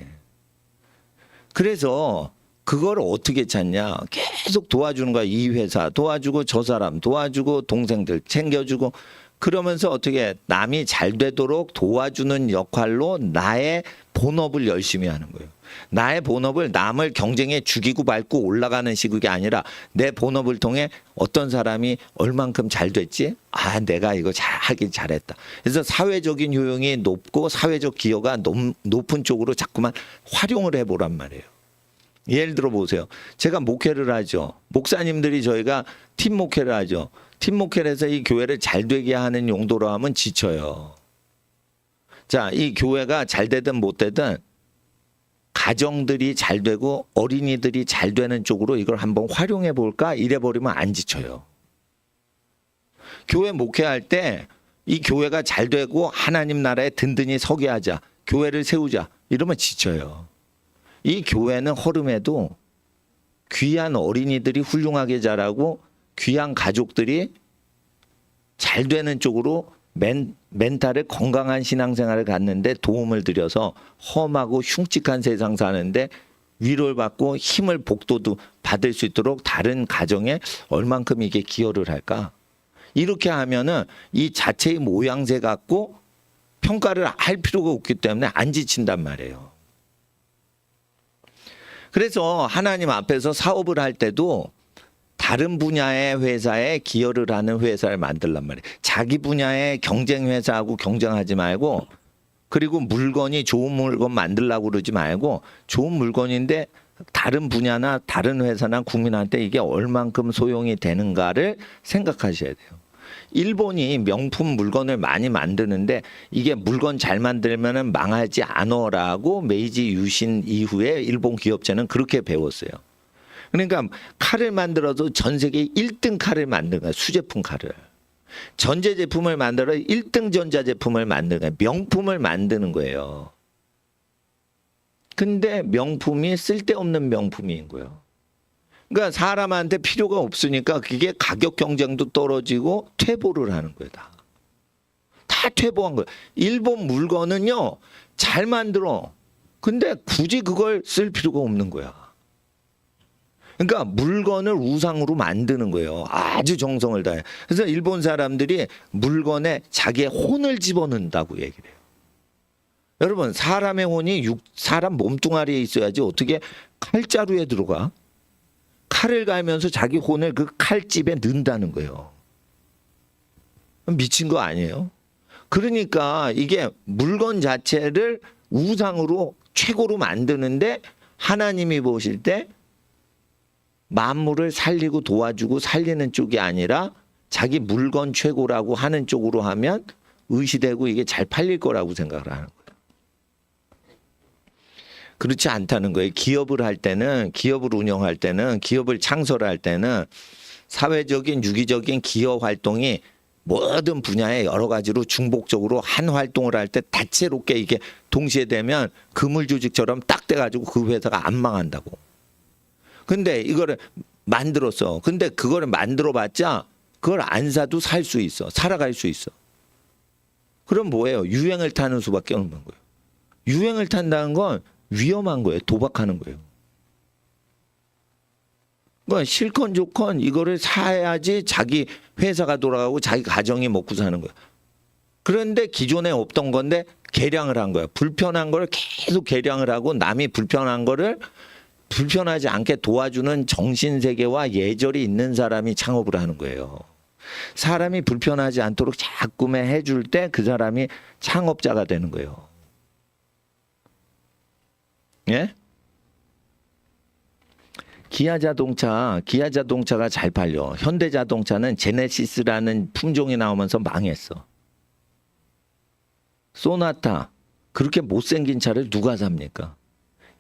그래서 그걸 어떻게 찾냐. 계속 도와주는 거야. 이 회사 도와주고 저 사람 도와주고 동생들 챙겨주고 그러면서 어떻게 남이 잘 되도록 도와주는 역할로 나의 본업을 열심히 하는 거예요. 나의 본업을 남을 경쟁에 죽이고 밟고 올라가는 식이 아니라 내 본업을 통해 어떤 사람이 얼만큼 잘 됐지? 아, 내가 이거 하긴 잘했다. 그래서 사회적인 효용이 높고 사회적 기여가 높은 쪽으로 자꾸만 활용을 해보란 말이에요. 예를 들어 보세요. 제가 목회를 하죠. 목사님들이 저희가 팀 목회를 하죠. 팀 목회를 해서 이 교회를 잘 되게 하는 용도로 하면 지쳐요. 자, 이 교회가 잘 되든 못 되든 가정들이 잘 되고 어린이들이 잘 되는 쪽으로 이걸 한번 활용해 볼까? 이래 버리면 안 지쳐요. 교회 목회할 때 이 교회가 잘 되고 하나님 나라에 든든히 서게 하자. 교회를 세우자. 이러면 지쳐요. 이 교회는 허름해도 귀한 어린이들이 훌륭하게 자라고 귀한 가족들이 잘 되는 쪽으로 멘탈을 건강한 신앙생활을 갖는데 도움을 드려서 험하고 흉측한 세상 사는데 위로를 받고 힘을 복도도 받을 수 있도록 다른 가정에 얼만큼 이게 기여를 할까? 이렇게 하면은 이 자체의 모양새 갖고 평가를 할 필요가 없기 때문에 안 지친단 말이에요. 그래서 하나님 앞에서 사업을 할 때도 다른 분야의 회사에 기여를 하는 회사를 만들란 말이에요. 자기 분야의 경쟁 회사하고 경쟁하지 말고, 그리고 물건이 좋은 물건 만들려고 그러지 말고 좋은 물건인데 다른 분야나 다른 회사나 국민한테 이게 얼만큼 소용이 되는가를 생각하셔야 돼요. 일본이 명품 물건을 많이 만드는데 이게 물건 잘 만들면은 망하지 않어라고 메이지 유신 이후에 일본 기업체는 그렇게 배웠어요. 그러니까 칼을 만들어도 전 세계 1등 칼을 만드는 거야. 수제품 칼을. 전자제품을 만들어 1등 전자제품을 만드는 거야. 명품을 만드는 거예요. 근데 명품이 쓸데없는 명품인 거예요. 그러니까 사람한테 필요가 없으니까 그게 가격 경쟁도 떨어지고 퇴보를 하는 거예요. 다 퇴보한 거예요. 일본 물건은요, 잘 만들어. 근데 굳이 그걸 쓸 필요가 없는 거야. 그러니까 물건을 우상으로 만드는 거예요. 아주 정성을 다해. 그래서 일본 사람들이 물건에 자기의 혼을 집어넣는다고 얘기를 해요. 여러분, 사람의 혼이 사람 몸뚱아리에 있어야지 어떻게 칼자루에 들어가? 칼을 갈면서 자기 혼을 그 칼집에 넣는다는 거예요. 미친 거 아니에요? 그러니까 이게 물건 자체를 우상으로 최고로 만드는데 하나님이 보실 때 만물을 살리고 도와주고 살리는 쪽이 아니라 자기 물건 최고라고 하는 쪽으로 하면 의시되고 이게 잘 팔릴 거라고 생각을 하는 거예요. 그렇지 않다는 거예요. 기업을 할 때는, 기업을 운영할 때는, 기업을 창설할 때는 사회적인 유기적인 기업 활동이 모든 분야에 여러 가지로 중복적으로 한 활동을 할 때 다채롭게 이게 동시에 되면 그물조직처럼 딱 돼가지고 그 회사가 안 망한다고. 근데 이거를 만들었어. 근데 그거를 만들어봤자 그걸 안 사도 살 수 있어. 살아갈 수 있어. 그럼 뭐예요? 유행을 타는 수밖에 없는 거예요. 유행을 탄다는 건 위험한 거예요. 도박하는 거예요. 그러니까 실컷 좋건 이거를 사야지 자기 회사가 돌아가고 자기 가정이 먹고 사는 거예요. 그런데 기존에 없던 건데 개량을 한 거예요. 불편한 걸 계속 개량을 하고 남이 불편한 거를 불편하지 않게 도와주는 정신세계와 예절이 있는 사람이 창업을 하는 거예요. 사람이 불편하지 않도록 자꾸만 해줄 때 그 사람이 창업자가 되는 거예요. 예? 기아자동차가 잘 팔려. 현대자동차는 제네시스라는 품종이 나오면서 망했어. 소나타, 그렇게 못생긴 차를 누가 삽니까?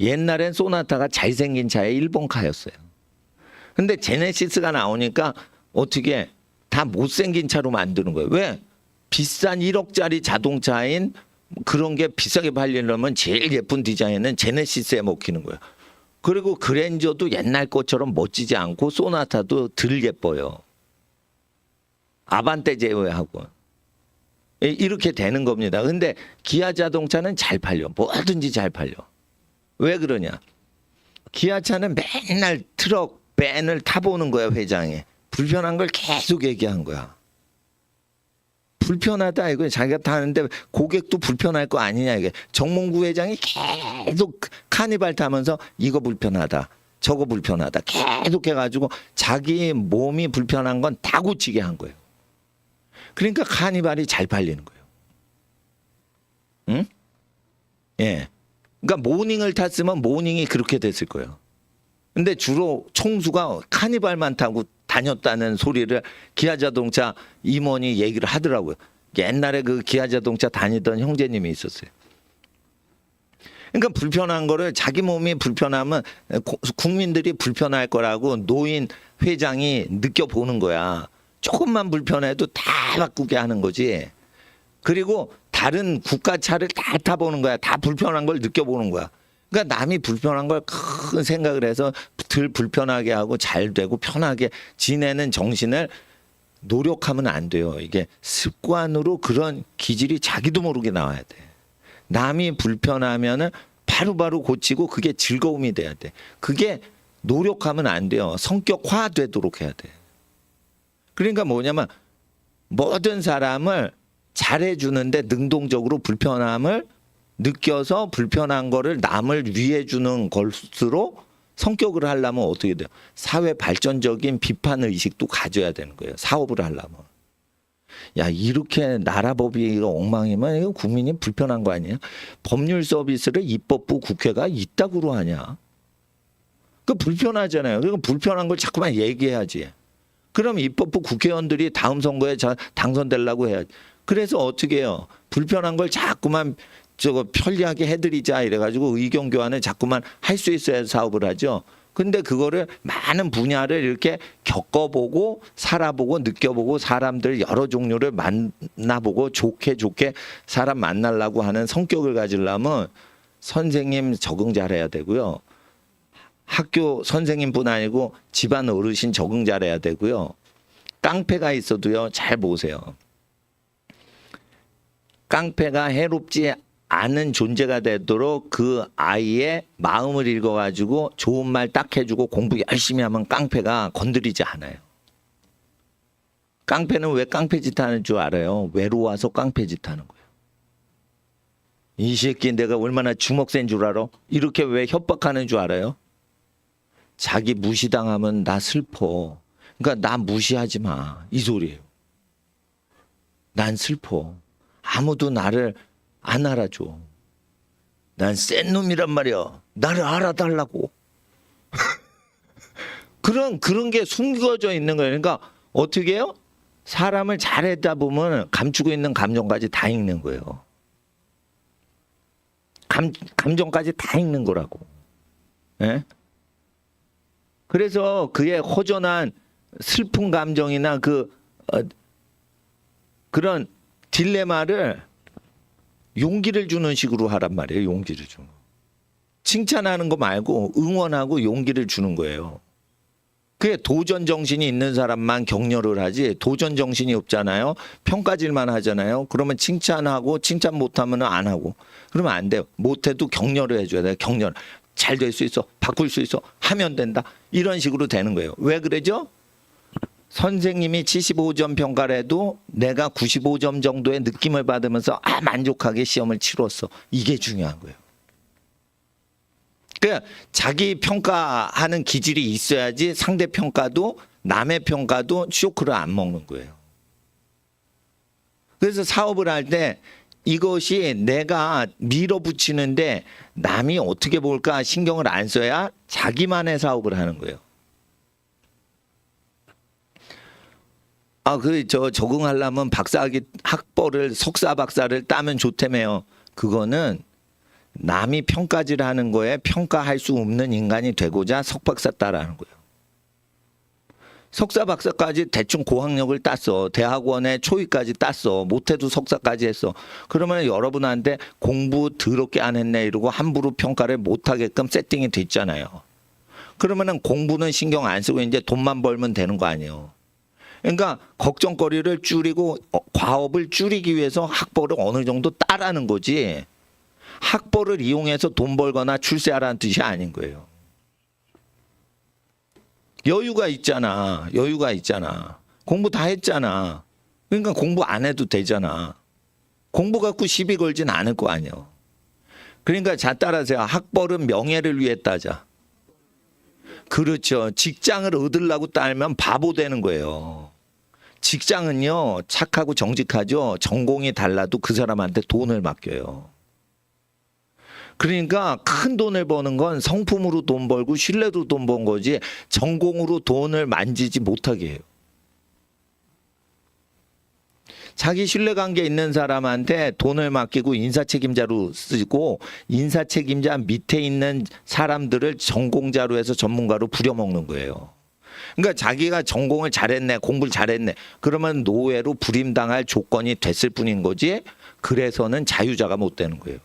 옛날엔 소나타가 잘생긴 차의 일본카였어요. 근데 제네시스가 나오니까 어떻게 다 못생긴 차로 만드는 거예요. 왜? 비싼 1억짜리 자동차인 그런 게 비싸게 팔리려면 제일 예쁜 디자인은 제네시스에 먹히는 거예요. 그리고 그랜저도 옛날 것처럼 멋지지 않고 소나타도 덜 예뻐요. 아반떼 제외하고. 이렇게 되는 겁니다. 근데 기아 자동차는 잘 팔려. 뭐든지 잘 팔려. 왜 그러냐? 기아차는 맨날 트럭, 밴을 타보는 거야, 회장에. 불편한 걸 계속 얘기한 거야. 불편하다 이거 자기가 타는데 고객도 불편할 거 아니냐 이게. 정몽구 회장이 계속 카니발 타면서 이거 불편하다 저거 불편하다 계속 해가지고 자기 몸이 불편한 건 다 고치게 한 거예요. 그러니까 카니발이 잘 팔리는 거예요. 응? 예. 그러니까 모닝을 탔으면 모닝이 그렇게 됐을 거예요. 근데 주로 총수가 카니발만 타고 다녔다는 소리를 기아자동차 임원이 얘기를 하더라고요. 옛날에 그 기아자동차 다니던 형제님이 있었어요. 그러니까 불편한 거를 자기 몸이 불편하면 국민들이 불편할 거라고 노인 회장이 느껴보는 거야. 조금만 불편해도 다 바꾸게 하는 거지. 그리고 다른 국가 차를 다 타보는 거야. 다 불편한 걸 느껴보는 거야. 그러니까 남이 불편한 걸 큰 생각을 해서 덜 불편하게 하고 잘 되고 편하게 지내는 정신을 노력하면 안 돼요. 이게 습관으로 그런 기질이 자기도 모르게 나와야 돼. 남이 불편하면은 바로바로 고치고 그게 즐거움이 돼야 돼. 그게 노력하면 안 돼요. 성격화 되도록 해야 돼. 그러니까 뭐냐면 모든 사람을 잘해주는데 능동적으로 불편함을 느껴서 불편한 거를 남을 위해 주는 것으로 성격을 하려면 어떻게 돼요? 사회 발전적인 비판 의식도 가져야 되는 거예요. 사업을 하려면. 야, 이렇게 나라 법이 엉망이면 이거 국민이 불편한 거 아니에요? 법률 서비스를 입법부 국회가 이따구로 하냐? 그 불편하잖아요. 그러니까 불편한 걸 자꾸만 얘기해야지. 그럼 입법부 국회의원들이 다음 선거에 당선되려고 해야지. 그래서 어떻게 해요? 불편한 걸 자꾸만 저거 편리하게 해드리자 이래가지고 의견 교환을 자꾸만 할 수 있어야 사업을 하죠. 근데 그거를 많은 분야를 이렇게 겪어보고 살아보고 느껴보고 사람들 여러 종류를 만나보고 좋게 사람 만나려고 하는 성격을 가지려면 선생님 적응 잘해야 되고요. 학교 선생님뿐 아니고 집안 어르신 적응 잘해야 되고요. 깡패가 있어도요. 잘 보세요. 깡패가 해롭지 않은 존재가 되도록 그 아이의 마음을 읽어가지고 좋은 말 딱 해주고 공부 열심히 하면 깡패가 건드리지 않아요. 깡패는 왜 깡패짓 하는 줄 알아요? 외로워서 깡패짓 하는 거예요. 이 새끼 내가 얼마나 주먹센 줄 알아? 이렇게 왜 협박하는 줄 알아요? 자기 무시당하면 나 슬퍼. 그러니까 나 무시하지 마. 이 소리예요. 난 슬퍼. 아무도 나를 안 알아줘. 난 센 놈이란 말이야. 나를 알아달라고. 그런 게 숨겨져 있는 거예요. 그러니까 어떻게 해요? 사람을 잘하다 보면 감추고 있는 감정까지 다 읽는 거예요. 감정까지 다 읽는 거라고. 예? 그래서 그의 허전한 슬픈 감정이나 그런 딜레마를 용기를 주는 식으로 하란 말이에요. 용기를 주는. 칭찬하는 거 말고 응원하고 용기를 주는 거예요. 그게 도전 정신이 있는 사람만 격려를 하지 도전 정신이 없잖아요. 평가질만 하잖아요. 그러면 칭찬하고 칭찬 못하면 안 하고 그러면 안 돼요. 못해도 격려를 해줘야 돼요. 격려. 잘 될 수 있어. 바꿀 수 있어. 하면 된다. 이런 식으로 되는 거예요. 왜 그러죠? 선생님이 75점 평가를 해도 내가 95점 정도의 느낌을 받으면서 만족하게 시험을 치렀어. 이게 중요한 거예요. 그러니까 자기 평가하는 기질이 있어야지 상대 평가도 남의 평가도 쇼크를 안 먹는 거예요. 그래서 사업을 할 때 이것이 내가 밀어붙이는데 남이 어떻게 볼까 신경을 안 써야 자기만의 사업을 하는 거예요. 적응하려면 학벌을 석사 박사를 따면 좋다며요. 그거는 남이 평가질 하는 거에 평가할 수 없는 인간이 되고자 석박사 따라하는 거예요. 석사 박사까지 대충 고학력을 땄어. 대학원에 초이까지 땄어. 못해도 석사까지 했어. 그러면 여러분한테 공부 더럽게 안 했네 이러고 함부로 평가를 못하게끔 세팅이 됐잖아요. 그러면은 공부는 신경 안 쓰고 이제 돈만 벌면 되는 거 아니에요. 그러니까 걱정거리를 줄이고 과업을 줄이기 위해서 학벌을 어느 정도 따라는 거지. 학벌을 이용해서 돈 벌거나 출세하라는 뜻이 아닌 거예요. 여유가 있잖아. 공부 다 했잖아. 그러니까 공부 안 해도 되잖아. 공부 갖고 시비 걸진 않을 거 아니에요. 그러니까 자 따라서요. 학벌은 명예를 위해 따자. 그렇죠. 직장을 얻으려고 따면 바보 되는 거예요. 직장은요, 착하고 정직하죠. 전공이 달라도 그 사람한테 돈을 맡겨요. 그러니까 큰 돈을 버는 건 성품으로 돈 벌고 신뢰로 돈 번 거지 전공으로 돈을 만지지 못하게 해요. 자기 신뢰관계 있는 사람한테 돈을 맡기고 인사책임자로 쓰고 인사책임자 밑에 있는 사람들을 전공자로 해서 전문가로 부려먹는 거예요. 그러니까 자기가 전공을 잘했네, 공부를 잘했네. 그러면 노예로 부림당할 조건이 됐을 뿐인 거지. 그래서는 자유자가 못 되는 거예요.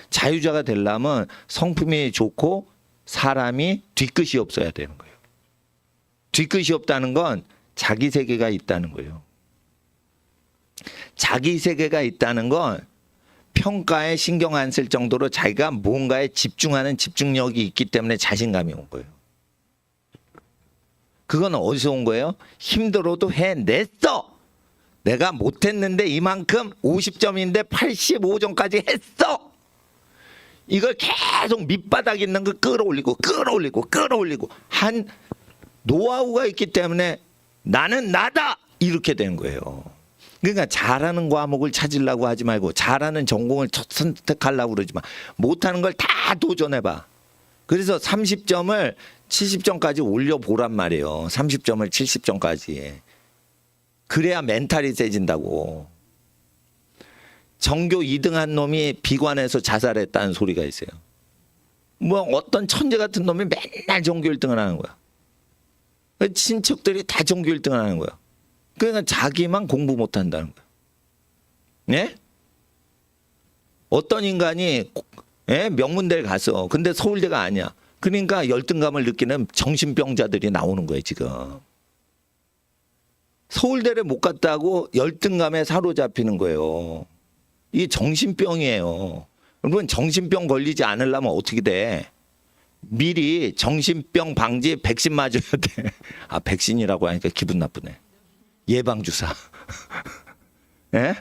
자유자가 되려면 성품이 좋고 사람이 뒤끝이 없어야 되는 거예요. 뒤끝이 없다는 건 자기 세계가 있다는 거예요. 자기 세계가 있다는 건 평가에 신경 안 쓸 정도로 자기가 뭔가에 집중하는 집중력이 있기 때문에 자신감이 온 거예요. 그건 어디서 온 거예요? 힘들어도 해냈어. 내가 못했는데 이만큼 50점인데 85점까지 했어. 이걸 계속 밑바닥 있는 거 끌어올리고 한 노하우가 있기 때문에 나는 나다 이렇게 되는 거예요. 그러니까 잘하는 과목을 찾으려고 하지 말고 잘하는 전공을 선택하려고 그러지 마. 못하는 걸 다 도전해봐. 그래서 30점을 70점까지 올려보란 말이에요. 30점을 70점까지. 그래야 멘탈이 세진다고. 전교 2등 한 놈이 비관해서 자살했다는 소리가 있어요. 뭐 어떤 천재 같은 놈이 맨날 전교 1등을 하는 거야. 친척들이 다 전교 1등을 하는 거야. 그러니까 자기만 공부 못한다는 거야. 예? 어떤 인간이 명문대를 갔어. 근데 서울대가 아니야. 그러니까 열등감을 느끼는 정신병자들이 나오는 거예요, 지금. 서울대를 못 갔다고 열등감에 사로잡히는 거예요. 이게 정신병이에요. 여러분, 정신병 걸리지 않으려면 어떻게 돼? 미리 정신병 방지 백신 맞아야 돼. 아, 백신이라고 하니까 기분 나쁘네. 예방주사. 예?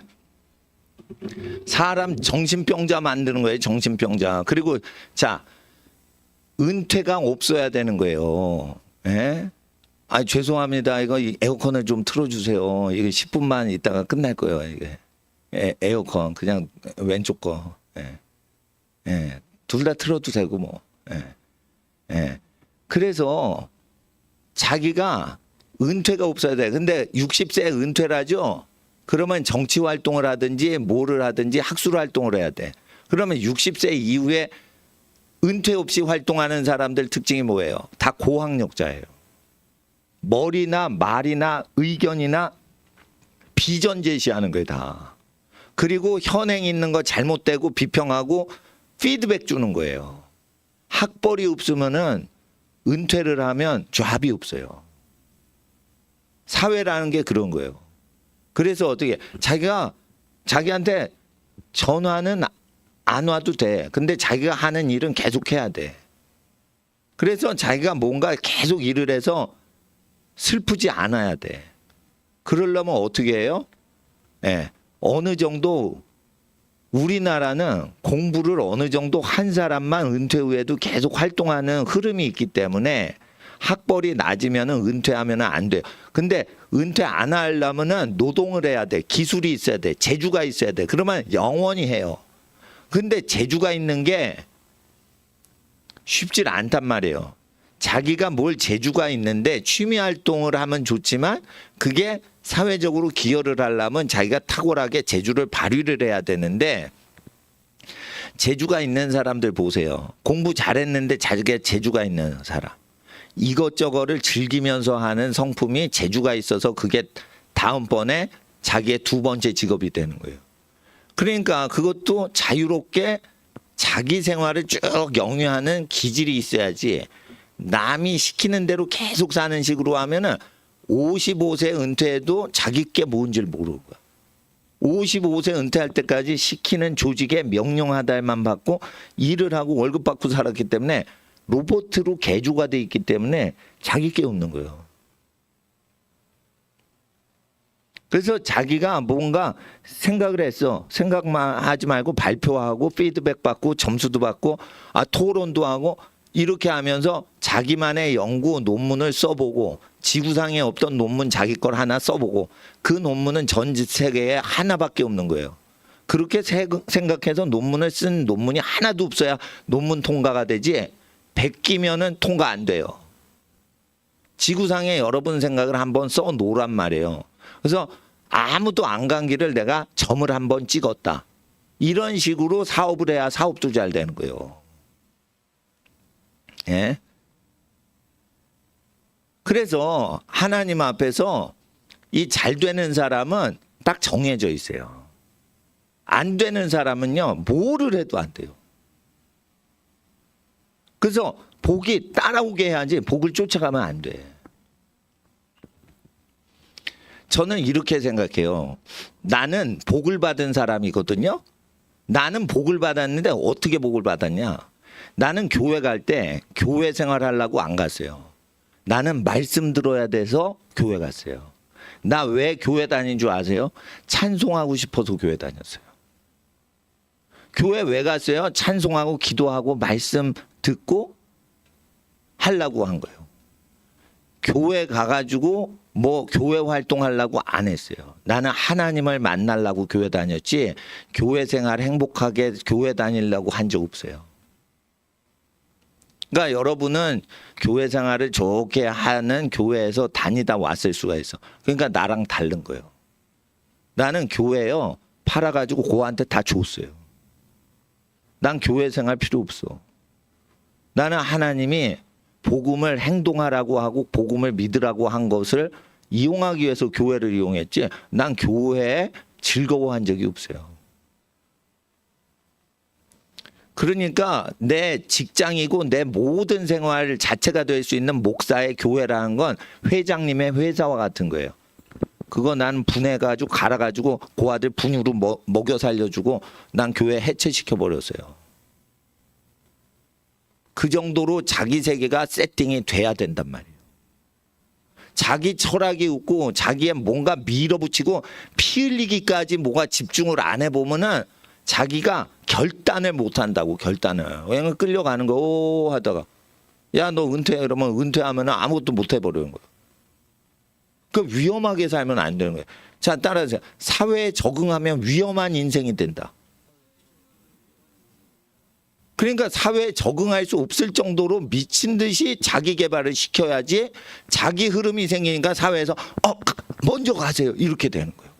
사람 정신병자 만드는 거예요, 정신병자. 그리고 자, 은퇴가 없어야 되는 거예요. 예? 아, 죄송합니다. 이거 에어컨을 좀 틀어주세요. 이게 10분만 있다가 끝날 거예요. 이게 에어컨 그냥 왼쪽 거. 예. 예. 둘 다 틀어도 되고 뭐. 예. 예. 그래서 자기가 은퇴가 없어야 돼. 근데 60세 은퇴라죠. 그러면 정치 활동을 하든지 뭐를 하든지 학술 활동을 해야 돼. 그러면 60세 이후에 은퇴 없이 활동하는 사람들 특징이 뭐예요? 다 고학력자예요. 머리나 말이나 의견이나 비전 제시하는 거예요, 다. 그리고 현행 있는 거 잘못되고 비평하고 피드백 주는 거예요. 학벌이 없으면은 은퇴를 하면 잡이 없어요. 사회라는 게 그런 거예요. 그래서 어떻게 자기한테 전화는 안 와도 돼. 근데 자기가 하는 일은 계속 해야 돼. 그래서 자기가 뭔가 계속 일을 해서 슬프지 않아야 돼. 그러려면 어떻게 해요? 예. 어느 정도 우리나라는 공부를 어느 정도 한 사람만 은퇴 후에도 계속 활동하는 흐름이 있기 때문에 학벌이 낮으면은 은퇴하면은 안 돼요. 근데 은퇴 안 하려면은 노동을 해야 돼. 기술이 있어야 돼. 재주가 있어야 돼. 그러면 영원히 해요. 근데 재주가 있는 게 쉽지 않단 말이에요. 자기가 뭘 재주가 있는데 취미 활동을 하면 좋지만 그게 사회적으로 기여를 하려면 자기가 탁월하게 재주를 발휘를 해야 되는데 재주가 있는 사람들 보세요. 공부 잘했는데 자기가 재주가 있는 사람. 이것저것을 즐기면서 하는 성품이 재주가 있어서 그게 다음번에 자기의 두 번째 직업이 되는 거예요. 그러니까 그것도 자유롭게 자기 생활을 쭉 영위하는 기질이 있어야지 남이 시키는 대로 계속 사는 식으로 하면은 55세 은퇴해도 자기 게 뭔지를 모르고 55세 은퇴할 때까지 시키는 조직에 명령하달만 받고 일을 하고 월급 받고 살았기 때문에 로봇으로 개조가 돼 있기 때문에 자기 게 없는 거예요. 그래서 자기가 뭔가 생각을 했어. 생각만 하지 말고 발표하고 피드백 받고 점수도 받고 토론도 하고 이렇게 하면서 자기만의 연구 논문을 써보고 지구상에 없던 논문 자기 걸 하나 써보고 그 논문은 전 세계에 하나밖에 없는 거예요. 그렇게 생각해서 논문을 쓴 논문이 하나도 없어야 논문 통과가 되지 100기면은 통과 안 돼요. 지구상에 여러분 생각을 한번 써놓으란 말이에요. 그래서 아무도 안 간 길을 내가 점을 한번 찍었다. 이런 식으로 사업을 해야 사업도 잘 되는 거예요. 예? 그래서 하나님 앞에서 이 잘 되는 사람은 딱 정해져 있어요. 안 되는 사람은요, 뭐를 해도 안 돼요. 그래서 복이 따라오게 해야지 복을 쫓아가면 안 돼. 저는 이렇게 생각해요. 나는 복을 받은 사람이거든요. 나는 복을 받았는데 어떻게 복을 받았냐? 나는 교회 갈 때 교회 생활하려고 안 갔어요. 나는 말씀 들어야 돼서 교회 갔어요. 나 왜 교회 다닌 줄 아세요? 찬송하고 싶어서 교회 다녔어요. 교회 왜 갔어요? 찬송하고 기도하고 말씀 듣고 하려고 한 거예요. 교회 가가지고 뭐 교회 활동하려고 안 했어요. 나는 하나님을 만나려고 교회 다녔지 교회 생활 행복하게 교회 다니려고 한 적 없어요. 그러니까 여러분은 교회 생활을 좋게 하는 교회에서 다니다 왔을 수가 있어. 그러니까 나랑 다른 거예요. 나는 교회요 팔아가지고 고한테 다 줬어요. 난 교회 생활 필요 없어. 나는 하나님이 복음을 행동하라고 하고 복음을 믿으라고 한 것을 이용하기 위해서 교회를 이용했지 난 교회에 즐거워한 적이 없어요. 그러니까 내 직장이고 내 모든 생활 자체가 될 수 있는 목사의 교회라는 건 회장님의 회사와 같은 거예요. 그거 난 분해가지고 갈아가지고 그 아들 분유로 먹여 살려주고 난 교회 해체시켜 버렸어요. 그 정도로 자기 세계가 세팅이 돼야 된단 말이에요. 자기 철학이 없고 자기의 뭔가 밀어붙이고 피 흘리기까지 뭐가 집중을 안 해보면은 자기가 결단을 못 한다고. 결단을. 왜냐면 끌려가는 거 하다가 야 너 은퇴해 그러면 은퇴하면 아무것도 못 해버리는 거예요. 그 위험하게 살면 안 되는 거예요. 자 따라하세요. 사회에 적응하면 위험한 인생이 된다. 그러니까 사회에 적응할 수 없을 정도로 미친 듯이 자기 개발을 시켜야지 자기 흐름이 생기니까 사회에서 먼저 가세요 이렇게 되는 거예요.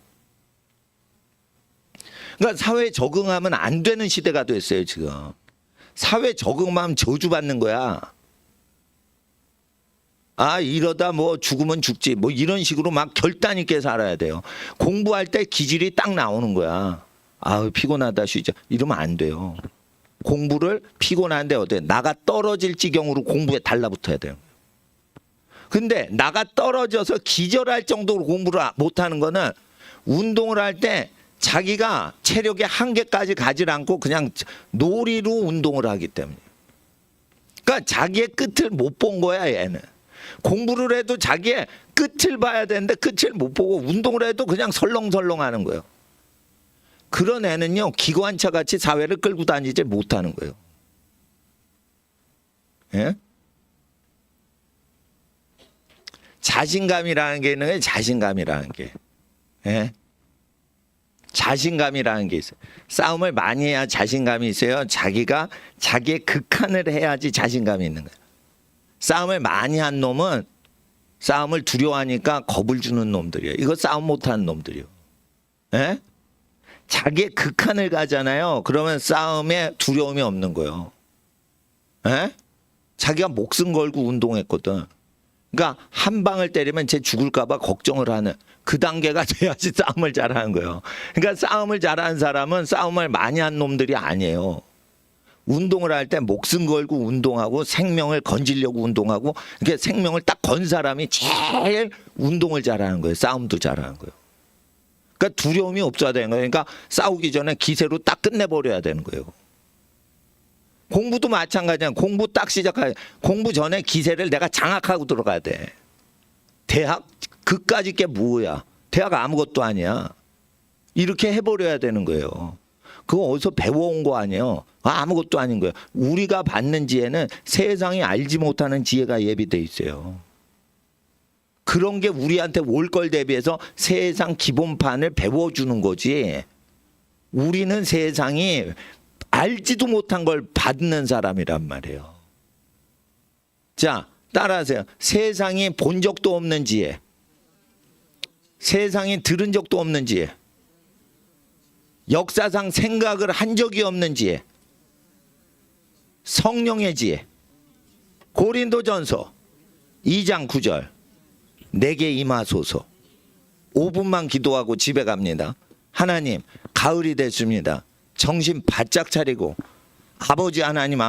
그러니까 사회에 적응하면 안 되는 시대가 됐어요 지금. 사회 적응만 저주받는 거야. 이러다 뭐 죽으면 죽지 뭐 이런 식으로 막 결단 있게 살아야 돼요. 공부할 때 기질이 딱 나오는 거야. 피곤하다 쉬자 이러면 안 돼요. 공부를 피곤한데 어때? 나가 떨어질 지경으로 공부에 달라붙어야 돼요. 근데 나가 떨어져서 기절할 정도로 공부를 못하는 거는 운동을 할 때 자기가 체력의 한계까지 가지 않고 그냥 놀이로 운동을 하기 때문에. 그러니까 자기의 끝을 못 본 거야 얘는. 공부를 해도 자기의 끝을 봐야 되는데 끝을 못 보고 운동을 해도 그냥 설렁설렁 하는 거예요. 그런 애는요 기관차 같이 사회를 끌고 다니지 못하는 거예요. 예? 자신감이라는 게 있는 거예요. 자신감이라는 게. 예? 자신감이라는 게 있어요. 싸움을 많이 해야 자신감이 있어요. 자기가 자기의 극한을 해야지 자신감이 있는 거예요. 싸움을 많이 한 놈은 싸움을 두려워하니까 겁을 주는 놈들이에요. 이거 싸움 못하는 놈들이에요. 예? 자기의 극한을 가잖아요. 그러면 싸움에 두려움이 없는 거예요. 에? 자기가 목숨 걸고 운동했거든. 그러니까 한 방을 때리면 쟤 죽을까 봐 걱정을 하는 그 단계가 돼야지 싸움을 잘하는 거예요. 그러니까 싸움을 잘하는 사람은 싸움을 많이 한 놈들이 아니에요. 운동을 할 때 목숨 걸고 운동하고 생명을 건지려고 운동하고 이렇게 생명을 딱 건 사람이 제일 운동을 잘하는 거예요. 싸움도 잘하는 거예요. 그러니까 두려움이 없어야 되는 거예요. 그러니까 싸우기 전에 기세로 딱 끝내버려야 되는 거예요. 공부도 마찬가지야. 공부 딱 시작해. 공부 전에 기세를 내가 장악하고 들어가야 돼. 대학 그까짓 게 뭐야. 대학 아무것도 아니야. 이렇게 해버려야 되는 거예요. 그거 어디서 배워온 거 아니에요. 아무것도 아닌 거예요. 우리가 받는 지혜는 세상이 알지 못하는 지혜가 예비돼 있어요. 그런 게 우리한테 올 걸 대비해서 세상 기본판을 배워주는 거지. 우리는 세상이 알지도 못한 걸 받는 사람이란 말이에요. 자, 따라하세요. 세상이 본 적도 없는 지혜. 세상이 들은 적도 없는 지혜. 역사상 생각을 한 적이 없는 지혜. 성령의 지혜. 고린도전서 2장 9절. 내게 임하소서. 5분만 기도하고 집에 갑니다. 하나님, 가을이 됐습니다. 정신 바짝 차리고 아버지 하나님